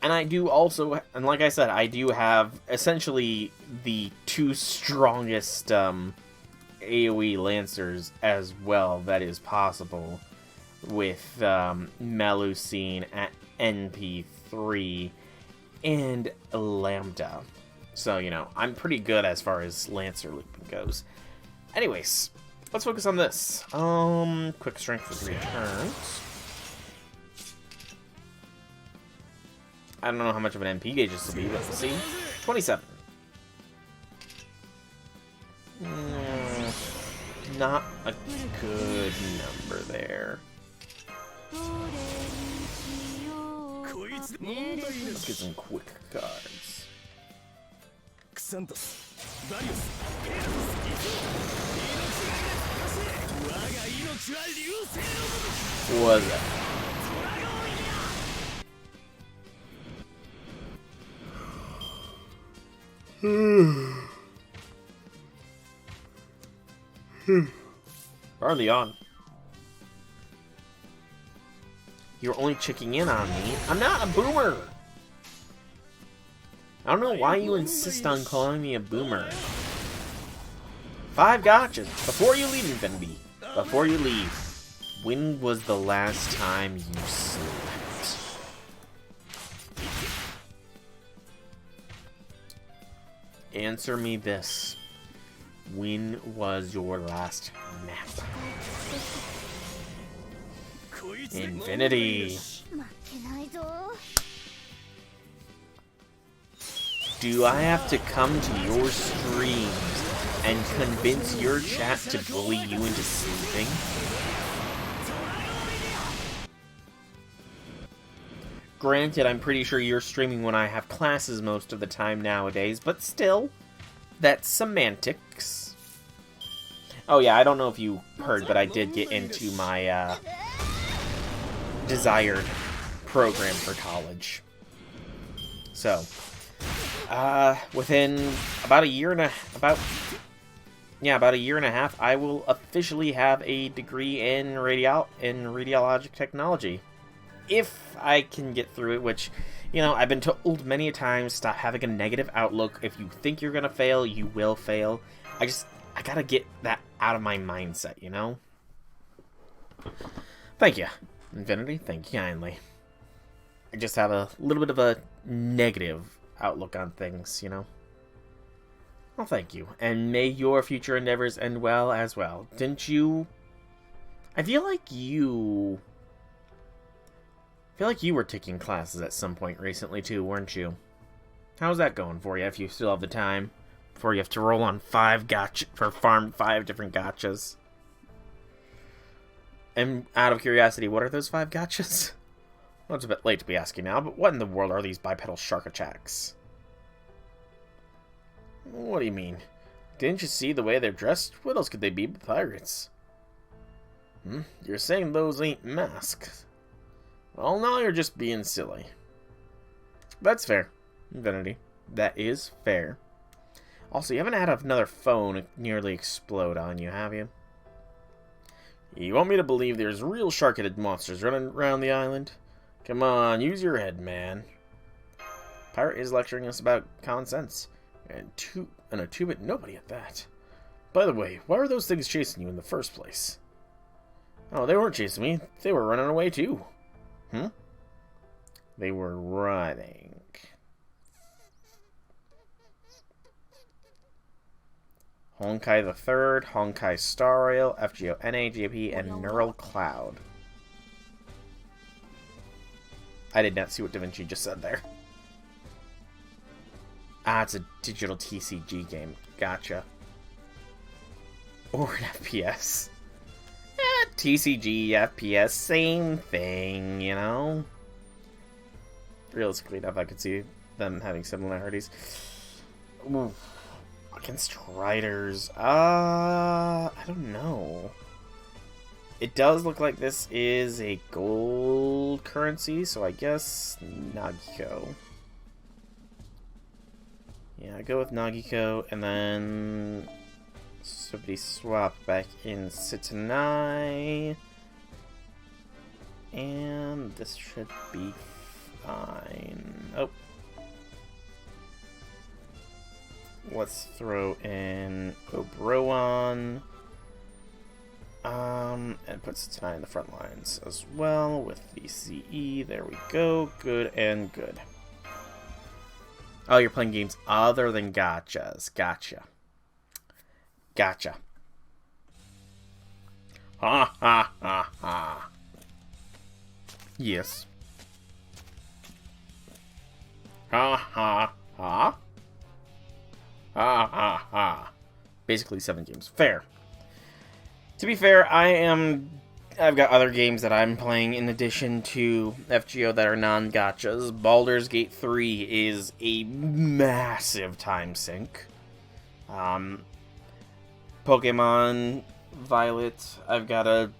And I do also, and like I said, I do have essentially the 2 strongest AoE Lancers as well that is possible with Melusine at NP3 and Lambda. So, you know, I'm pretty good as far as Lancer looping goes. Anyways, let's focus on this. Quick strength for 3 turns. I don't know how much of an MP gauge this will be, but we'll see. 27. Not a good number there. Let's get some quick cards. What was that? Barley on. You're only checking in on me. I'm not a boomer. I don't know why you insist on calling me a boomer. 5 gotchas. Before you leave, Infinity. Before you leave. When was the last time you slept? Answer me this. When was your last nap? Infinity. Do I have to come to your streams and convince your chat to bully you into sleeping? Granted, I'm pretty sure you're streaming when I have classes most of the time nowadays, but still, that's semantics. Oh yeah, I don't know if you heard, but I did get into my desired program for college. So, within about a year and a half, I will officially have a degree in radiologic technology. If I can get through it, which, you know, I've been told many times, stop having a negative outlook. If you think you're gonna fail, you will fail. I gotta get that out of my mindset, you know? Thank you, Infinity. Thank you kindly. I just have a little bit of a negative outlook on things, you know? Well, thank you. And may your future endeavors end well as well. Didn't you... I feel like you were taking classes at some point recently too, weren't you? How's that going for you, if you still have the time? Before you have to roll on 5 farm 5 different gotchas. And out of curiosity, what are those 5 gotchas? Well, it's a bit late to be asking now, but what in the world are these bipedal shark attacks? What do you mean? Didn't you see the way they're dressed? What else could they be but pirates? You're saying those ain't masks? Well, now you're just being silly. That's fair, Infinity. That is fair. Also, you haven't had another phone nearly explode on you, have you? You want me to believe there's real shark-headed monsters running around the island? Come on, use your head, man. Pirate is lecturing us about common sense. And a two-bit nobody at that. By the way, why were those things chasing you in the first place? Oh, they weren't chasing me. They were running away, too. They were running. Honkai the Third, Honkai Star Rail, FGO NAGP, and Neural Cloud. I did not see what Da Vinci just said there. Ah, it's a digital TCG game. Gotcha. Or an FPS. TCG, FPS, same thing, you know? Realistically enough, I could see them having similarities. Ooh. Against Riders, I don't know. It does look like this is a gold currency, so I guess Nagiko. Yeah, I go with Nagiko, and then somebody swap back in Sitanai. And this should be fine. Oh. Let's throw in Obrowan. And put Sitanai in the front lines as well with the CE. There we go. Good and good. Oh, you're playing games other than gachas. Gotcha. Gotcha. Ha ha ha ha. Yes. Ha ha ha. Ha ha ha. Basically 7 games. Fair. To be fair, I've got other games that I'm playing in addition to FGO that are non-gachas. Baldur's Gate 3 is a massive time sink. Pokemon Violet, I've got to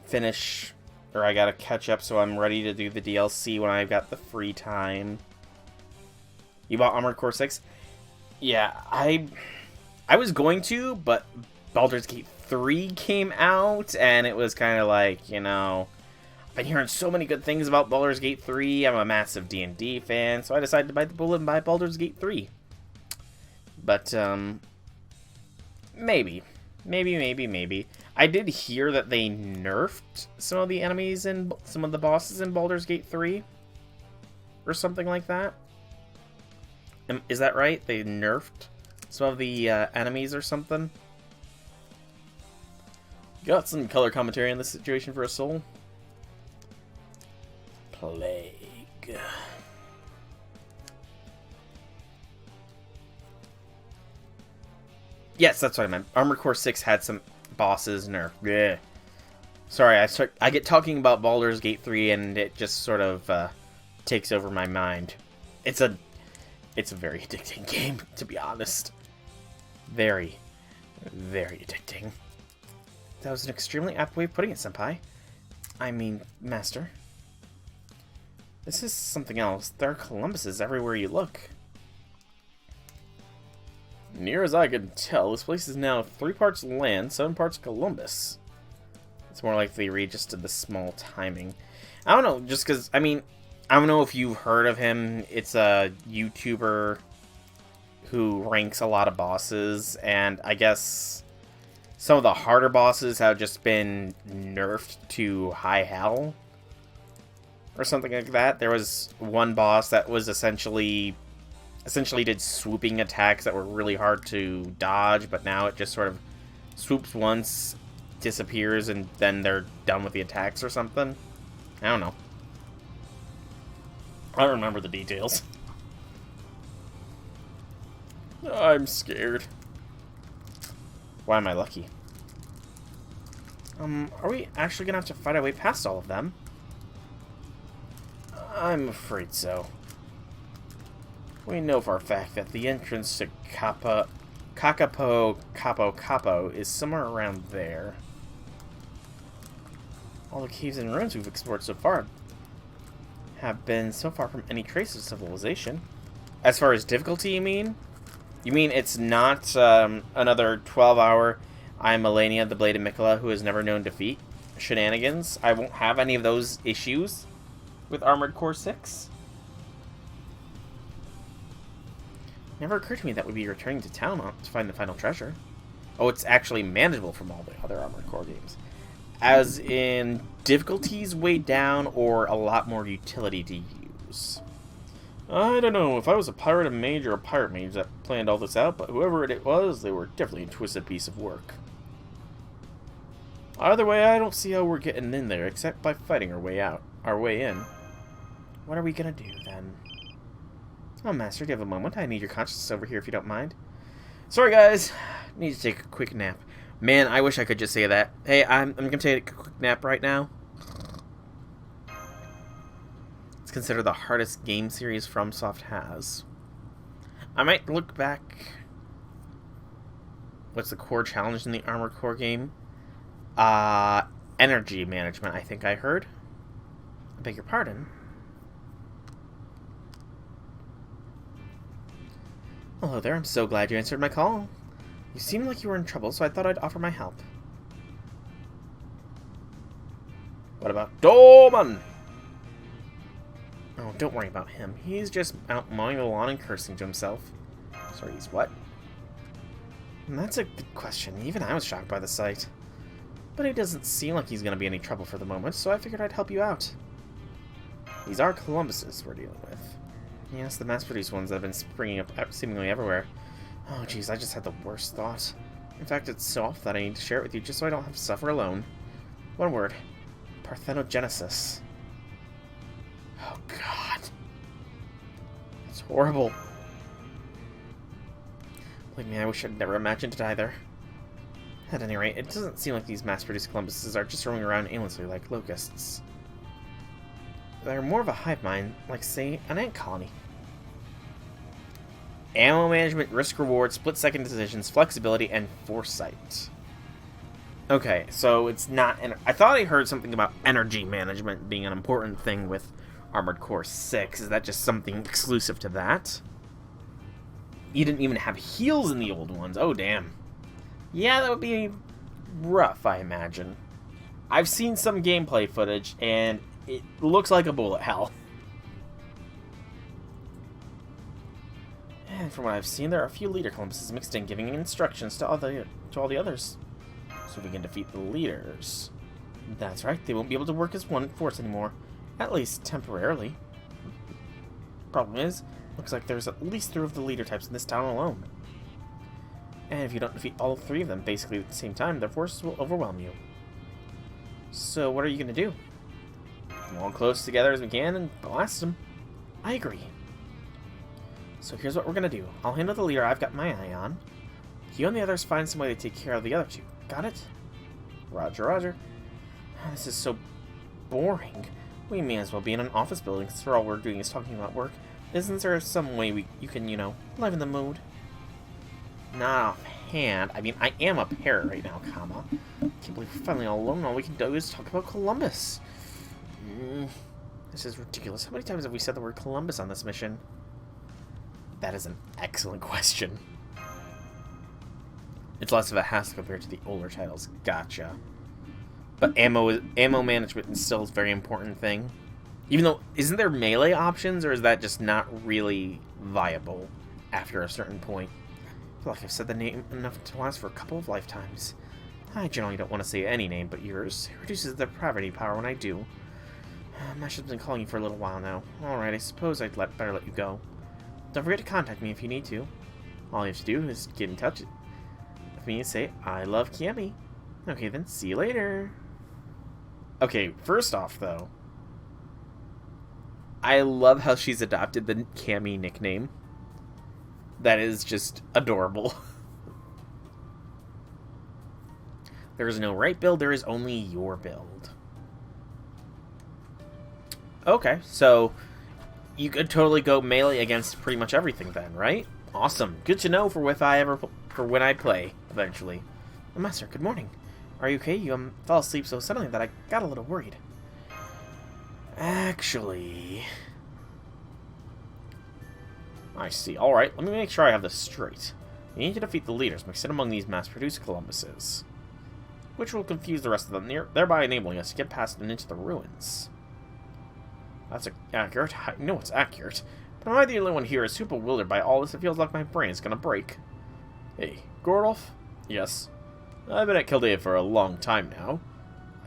finish, or I got to catch up so I'm ready to do the DLC when I've got the free time. You bought Armored Core 6? Yeah, I was going to, but Baldur's Gate 3 came out, and it was kind of like, you know, I've been hearing so many good things about Baldur's Gate 3. I'm a massive D&D fan, so I decided to bite the bullet and buy Baldur's Gate 3. But, maybe. I did hear that they nerfed some of the enemies and some of the bosses in Baldur's Gate 3. Or something like that. Is that right? They nerfed some of the enemies or something? Got some color commentary on this situation for a soul. Plague. Yes, that's what I meant. Armored Core 6 had some bosses nerfed. Yeah. Sorry, I get talking about Baldur's Gate 3 and it just sort of takes over my mind. It's a very addicting game, to be honest. Very, very addicting. That was an extremely apt way of putting it, Senpai. I mean, Master. This is something else. There are Columbuses everywhere you look. Near as I can tell, this place is now 3 parts land, 7 parts Columbus. It's more likely to read just to the small timing. I don't know, just because, I mean, I don't know if you've heard of him. It's a YouTuber who ranks a lot of bosses, and I guess some of the harder bosses have just been nerfed to high hell. Or something like that. There was one boss that was essentially did swooping attacks that were really hard to dodge, but now it just sort of swoops once, disappears, and then they're done with the attacks or something. I don't know. I don't remember the details. I'm scared. Why am I lucky? Are we actually gonna have to fight our way past all of them? I'm afraid so. We know for a fact that the entrance to Capo is somewhere around there. All the caves and ruins we've explored so far have been so far from any trace of civilization. As far as difficulty, you mean? You mean it's not another 12-hour I'm Melania, the Blade of Mikola, who has never known defeat shenanigans? I won't have any of those issues with Armored Core 6? Never occurred to me that we'd be returning to town to find the final treasure. Oh, it's actually manageable from all the other Armored Core games. As in, difficulties way down or a lot more utility to use. I don't know if I was a pirate a mage or a pirate mage that planned all this out, but whoever it was, they were definitely a twisted piece of work. Either way, I don't see how we're getting in there except by fighting our way in. What are we gonna do then? Oh, Master, do you have a moment? I need your conscience over here if you don't mind. Sorry, guys. Need to take a quick nap. Man, I wish I could just say that. Hey, I'm gonna take a quick nap right now. It's considered the hardest game series FromSoft has. I might look back. What's the core challenge in the Armored Core game? Energy management, I think I heard. I beg your pardon. Hello there, I'm so glad you answered my call. You seemed like you were in trouble, so I thought I'd offer my help. What about Dolman? Oh, don't worry about him. He's just out mowing the lawn and cursing to himself. Sorry, he's what? That's a good question. Even I was shocked by the sight. But it doesn't seem like he's going to be any trouble for the moment, so I figured I'd help you out. These are Columbuses we're dealing with. Yes, the mass-produced ones that have been springing up seemingly everywhere. Oh, jeez, I just had the worst thought. In fact, it's so awful that I need to share it with you just so I don't have to suffer alone. One word. Parthenogenesis. Oh, God. It's horrible. Believe me, I wish I'd never imagined it either. At any rate, it doesn't seem like these mass-produced Columbuses are just roaming around aimlessly like locusts. They're more of a hive mind, like, say, an ant colony. Ammo management, risk-reward, split-second decisions, flexibility, and foresight. Okay, so it's not... I thought I heard something about energy management being an important thing with Armored Core 6. Is that just something exclusive to that? You didn't even have heals in the old ones. Oh, damn. Yeah, that would be rough, I imagine. I've seen some gameplay footage, and it looks like a bullet hell. And from what I've seen, there are a few leader Columbuses mixed in, giving instructions to all the others. So we can defeat the leaders. That's right, they won't be able to work as one force anymore. At least temporarily. Problem is, looks like there's at least 3 of the leader types in this town alone. And if you don't defeat all 3 of them basically at the same time, their forces will overwhelm you. So what are you going to do? Come on close together as we can and blast them. I agree. So here's what we're going to do. I'll handle the leader I've got my eye on. You and the others find some way to take care of the other 2. Got it? Roger, roger. This is so boring. We may as well be in an office building since all we're doing is talking about work. Isn't there some way you can, you know, liven the mood? Not offhand. I mean, I am a parrot right now, comma. Can't believe we're finally all alone. All we can do is talk about Columbus. This is ridiculous. How many times have we said the word Columbus on this mission? That is an excellent question. It's less of a hassle compared to the older titles. Gotcha. But ammo management is still a very important thing. Even though, isn't there melee options, or is that just not really viable after a certain point? I feel like I've said the name enough to last for a couple of lifetimes. I generally don't want to say any name but yours. It reduces the depravity power when I do. I should have been calling you for a little while now. Alright, I suppose I'd better let you go. Don't forget to contact me if you need to. All you have to do is get in touch with me and say, I love Kiami. Okay then, see you later. Okay, first off though, I love how she's adopted the Kiami nickname. That is just adorable. There is no right build, there is only your build. Okay, so you could totally go melee against pretty much everything then, right? Awesome. Good to know for when I play, eventually. Oh, Master, good morning. Are you okay? You fell asleep so suddenly that I got a little worried. Actually... I see. Alright, let me make sure I have this straight. You need to defeat the leaders mixed in among these mass-produced Columbuses, which will confuse the rest of them, thereby enabling us to get past and into the ruins. That's accurate. I know it's accurate, but am I the only one here who's super bewildered by all this? It feels like my brain's gonna break. Hey, Gordolf? Yes. I've been at Chaldea for a long time now,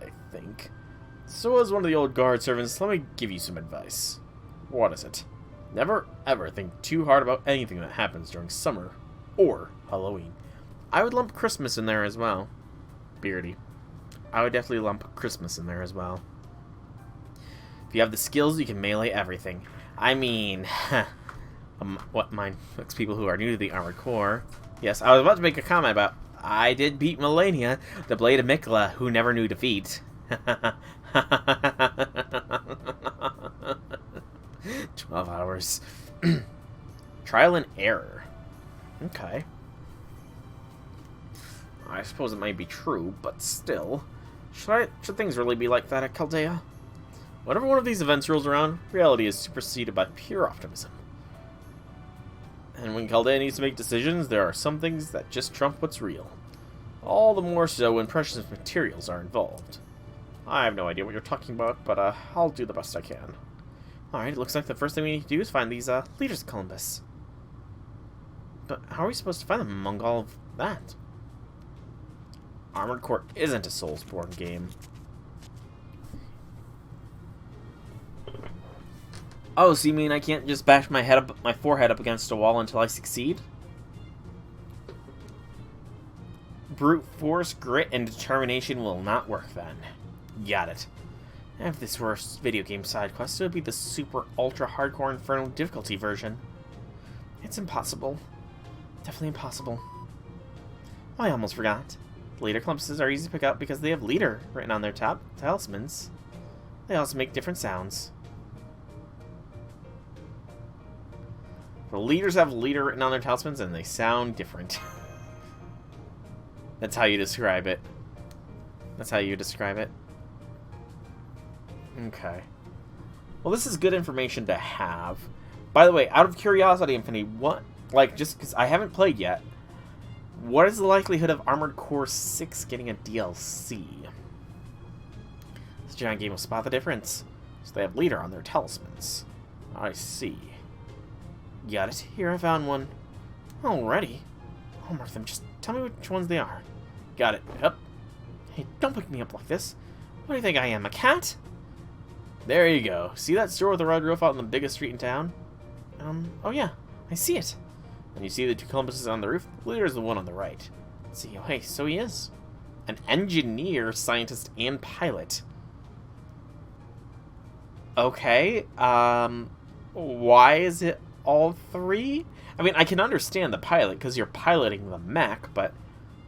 I think. So as one of the old guard servants, let me give you some advice. What is it? Never, ever think too hard about anything that happens during summer or Halloween. I would lump Christmas in there as well. Beardy. I would definitely lump Christmas in there as well. If you have the skills, you can melee everything. I mean, what mine looks people who are new to the Armored Core. Yes, I was about to make a comment about I did beat Melania, the Blade of Mikla, who never knew defeat. 12 hours. Trial and error. Okay. I suppose it might be true, but still. Should things really be like that at Chaldea? Whenever one of these events rolls around, reality is superseded by pure optimism. And when Chaldea needs to make decisions, there are some things that just trump what's real. All the more so when precious materials are involved. I have no idea what you're talking about, but I'll do the best I can. Alright, it looks like the first thing we need to do is find these leaders of Columbus. But how are we supposed to find them among all of that? Armored Core isn't a Soulsborne game. Oh, so you mean I can't just bash my forehead up against a wall until I succeed? Brute force, grit, and determination will not work then. Got it. If this were a video game side quest, it would be the super ultra hardcore inferno difficulty version. It's impossible. Definitely impossible. Oh, I almost forgot. The leader compasses are easy to pick up because they have leader written on their top talismans. They also make different sounds. The leaders have leader written on their talismans and they sound different. That's how you describe it. That's how you describe it. Okay. Well, this is good information to have. By the way, out of curiosity, Infinity, what, like, just because I haven't played yet, what is the likelihood of Armored Core 6 getting a DLC? This giant game will spot the difference. So they have leader on their talismans. I see. Got it. Here, I found one. Alrighty. I'll mark them. Just tell me which ones they are. Got it. Yep. Hey, don't pick me up like this. What do you think I am, a cat? There you go. See that store with the red roof out on the biggest street in town? Oh yeah. I see it. And you see the two Columbuses on the roof? The leader is the one on the right. Let's see. Oh, hey, so he is. An engineer, scientist, and pilot. Okay. Why is it all three? I mean, I can understand the pilot because you're piloting the mech, but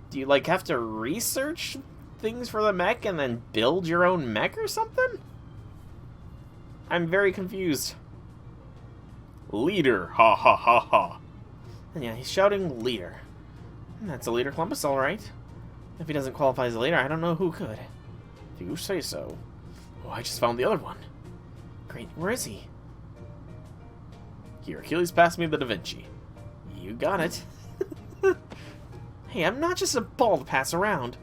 do you, like, have to research things for the mech and then build your own mech or something? I'm very confused. Leader, ha ha ha ha. And yeah, he's shouting leader. That's a leader Columbus, alright. If he doesn't qualify as a leader, I don't know who could. If you say so. Oh, I just found the other one. Great, where is he? Here, Achilles passed me the Da Vinci. You got it. Hey, I'm not just a ball to pass around.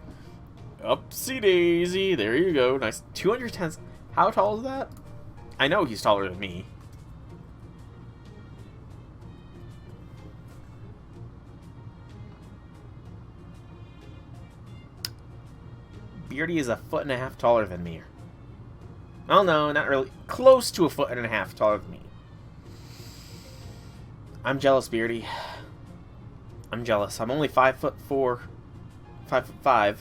Upsy daisy, there you go. Nice. 210. How tall is that? I know he's taller than me. Beardy is 1.5 feet taller than me. Oh no, not really. Close to 1.5 feet taller than me. I'm jealous, Beardy. I'm jealous. I'm only 5'4", 5'5",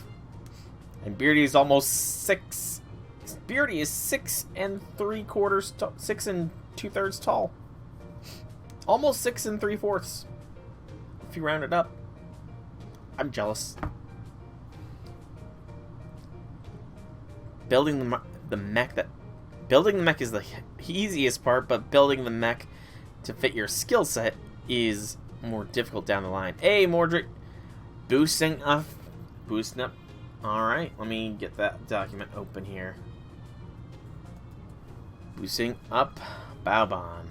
and Beardy is almost 6. Beardy is 6 3/4, 6 2/3 tall. Almost 6 3/4. If you round it up. I'm jealous. Building the mech is the easiest part, but building the mech to fit your skill set is more difficult down the line. Hey, Mordred, boosting up. All right, let me get that document open here. Boosting up Baobon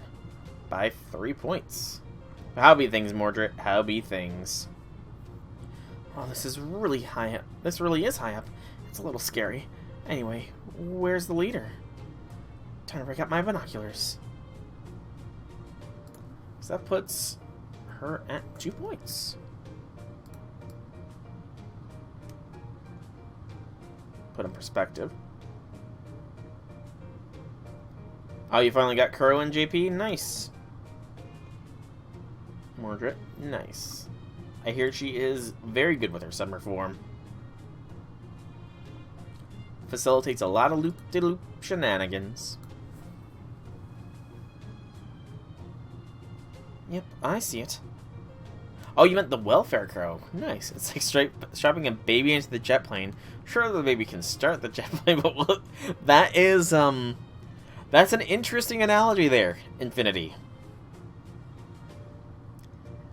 by 3 points. How be things, Mordred? How be things? Oh, this is really high up. This really is high up. It's a little scary. Anyway, where's the leader? Time to break out my binoculars. So that puts her at 2 points. Put in perspective. Oh, you finally got Kuro and JP? Nice. Mordred? Nice. I hear she is very good with her summer form. Facilitates a lot of loop-de-loop shenanigans. Yep, I see it. Oh, you meant the welfare crow. Nice. It's like strapping a baby into the jet plane. Sure, the baby can start the jet plane, but that is, that's an interesting analogy there, Infinity.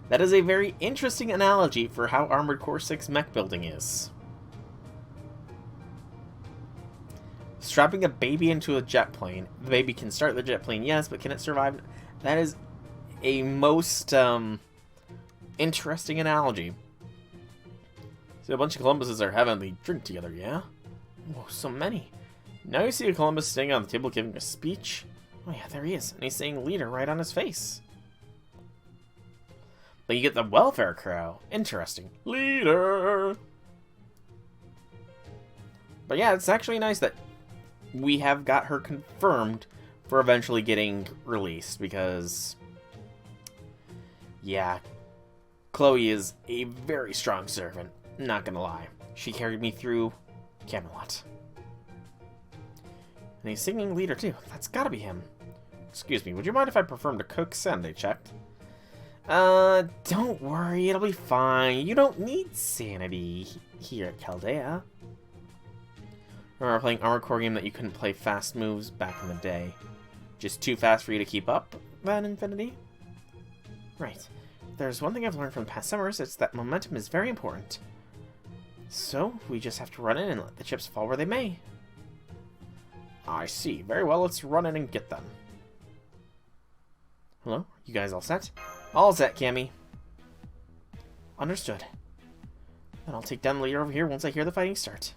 That is a very interesting analogy for how Armored Core 6 mech building is. Strapping a baby into a jet plane. The baby can start the jet plane, yes, but can it survive? That is a most interesting analogy. See, a bunch of Columbuses are having a drink together, yeah? Whoa, so many. Now you see a Columbus sitting on the table giving a speech. Oh yeah, there he is. And he's saying leader right on his face. But you get the welfare crow. Interesting. Leader! But yeah, it's actually nice that we have got her confirmed for eventually getting released, because yeah, Chloe is a very strong servant, not gonna lie. She carried me through Camelot. And he's singing leader too. That's gotta be him. Excuse me, would you mind if I performed a cook Sunday checked? Don't worry, it'll be fine. You don't need sanity here at Chaldea. Remember playing Armored Core game that you couldn't play fast moves back in the day? Just too fast for you to keep up, then, Infinity? Right. There's one thing I've learned from the past summers, it's that momentum is very important. So, we just have to run in and let the chips fall where they may. I see. Very well, let's run in and get them. Hello? You guys all set? All set, Cammy. Understood. Then I'll take down the leader over here once I hear the fighting start.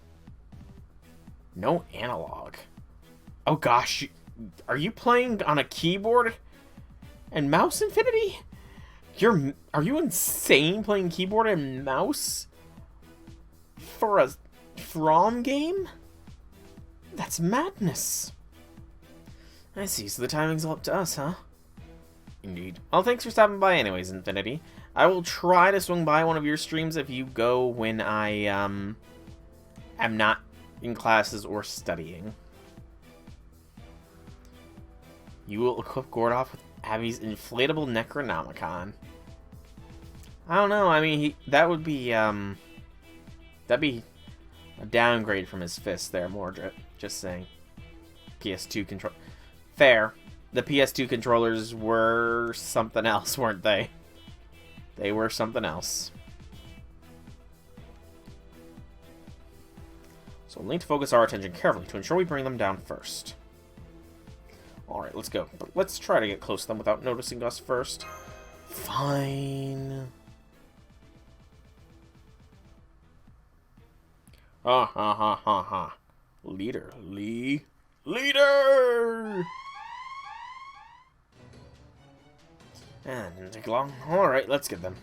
No analog. Oh gosh, are you playing on a keyboard and mouse, Infinity? Are you insane playing keyboard and mouse for a From game? That's madness. I see, so the timing's all up to us, huh? Indeed. Well, thanks for stopping by anyways, Infinity. I will try to swing by one of your streams if you go when I, am not in classes or studying. You will equip Gordoff with Abby's inflatable Necronomicon. I don't know, I mean, that would be, that'd be a downgrade from his fist there, Mordred. Just saying. PS2 control. Fair. The PS2 controllers were something else, weren't they? They were something else. So we'll need to focus our attention carefully to ensure we bring them down first. Alright, let's go. But let's try to get close to them without noticing us first. Fine. Ha ha ha ha ha. Leader, Lee. Leader! And didn't take long. Alright, let's get them.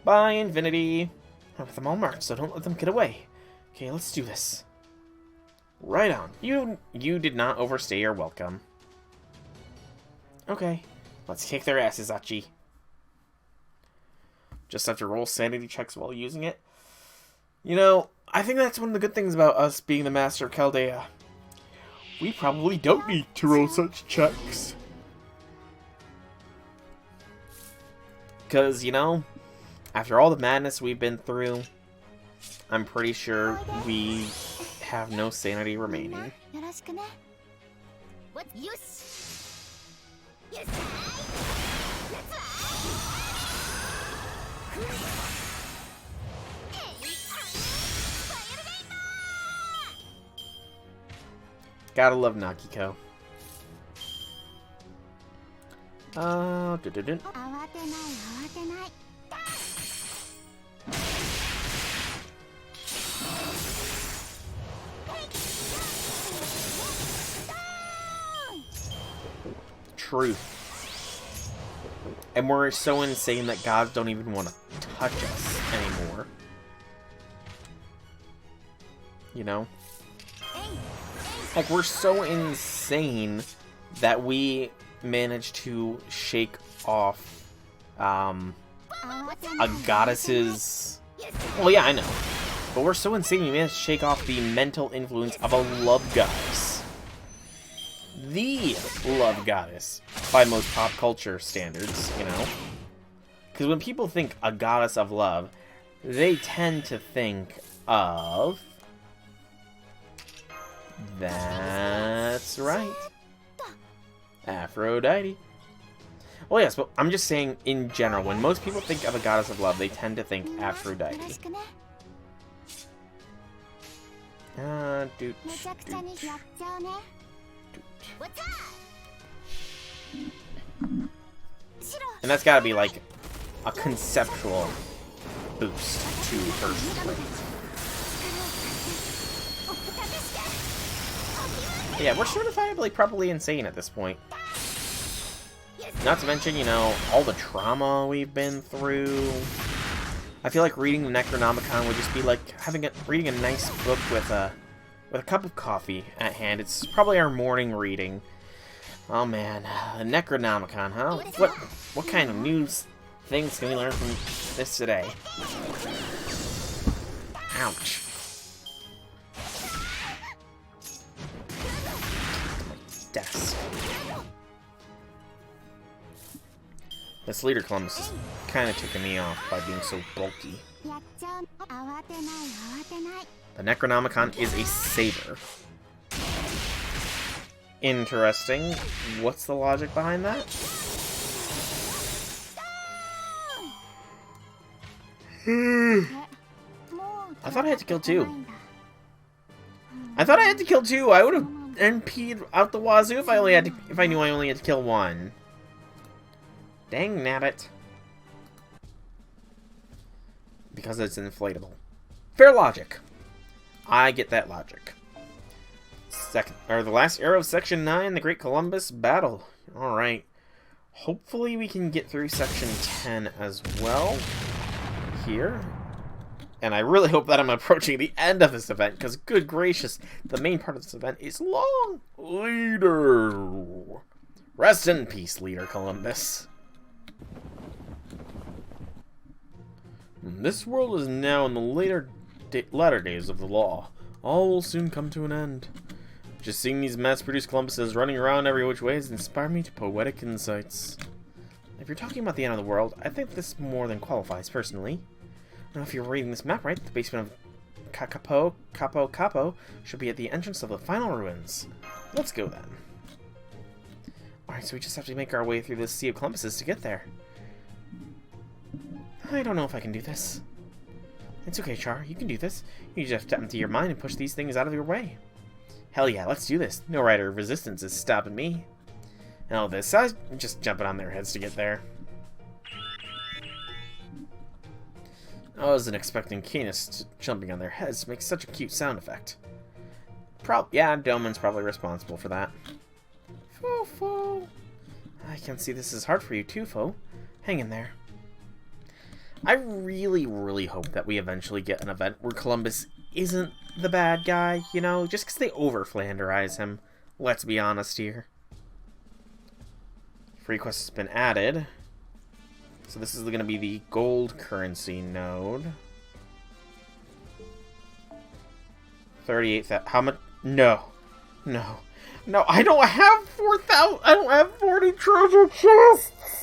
Bye, Infinity. I have them all marked, so don't let them get away. Okay, let's do this. Right on. You did not overstay your welcome. Okay, let's kick their asses, Achi. Just have to roll sanity checks while using it. You know, I think that's one of the good things about us being the Master of Chaldea. We probably don't need to roll such checks. Because, you know, after all the madness we've been through, I'm pretty sure we have no sanity remaining. Gotta love Nakiko. Truth. And we're so insane that gods don't even want to touch us anymore. You know? Like, we're so insane that we managed to shake off, a goddess's... Well, yeah, I know. But we're so insane we managed to shake off the mental influence of a love goddess. The love goddess, by most pop culture standards, you know? Because when people think a goddess of love, they tend to think of... That's right. Aphrodite. Well, yes, but I'm just saying in general, when most people think of a goddess of love, they tend to think Aphrodite. Doot. And that's gotta be like a conceptual boost to her strength. Yeah, we're certifiably probably insane at this point. Not to mention, you know, all the trauma we've been through. I feel like reading the Necronomicon would just be like reading a nice book with a cup of coffee at hand. It's probably our morning reading. Oh man, the Necronomicon, huh? What kind of news things can we learn from this today? Ouch. Desk. This leader Columbus is kind of ticking me off by being so bulky. The Necronomicon is a saber. Interesting. What's the logic behind that? I thought I had to kill 2. I thought I had to kill 2. I would have NP'd out the wazoo if I knew I only had to kill 1. Dang nabbit. Because it's inflatable. Fair logic. I get that logic. The last arrow of Section 9, the Great Columbus Battle. Alright. Hopefully we can get through Section 10 as well. Here. And I really hope that I'm approaching the end of this event, because good gracious, the main part of this event is long. Leader! Rest in peace, Leader Columbus. This world is now in the latter days of the law. All will soon come to an end. Just seeing these mass-produced Columbuses running around every which way has inspired me to poetic insights. If you're talking about the end of the world, I think this more than qualifies, personally. Now, if you're reading this map right, the basement of Capo should be at the entrance of the final ruins. Let's go, then. Alright, so we just have to make our way through this sea of Columbuses to get there. I don't know if I can do this. It's okay, Char. You can do this. You just have to empty your mind and push these things out of your way. Hell yeah, let's do this. No rider of resistance is stopping me. And all this, I'm just jumping on their heads to get there. I wasn't expecting Canis jumping on their heads to make such a cute sound effect. Yeah, Doman's probably responsible for that. Fo. I can see this is hard for you too, Fo. Hang in there. I really, really hope that we eventually get an event where Columbus isn't the bad guy, you know, just because they over-Flanderize him. Let's be honest here. Free quest has been added. So this is going to be the gold currency node. 38,000. How much? No. I don't have 4,000. I don't have 40 treasure chests.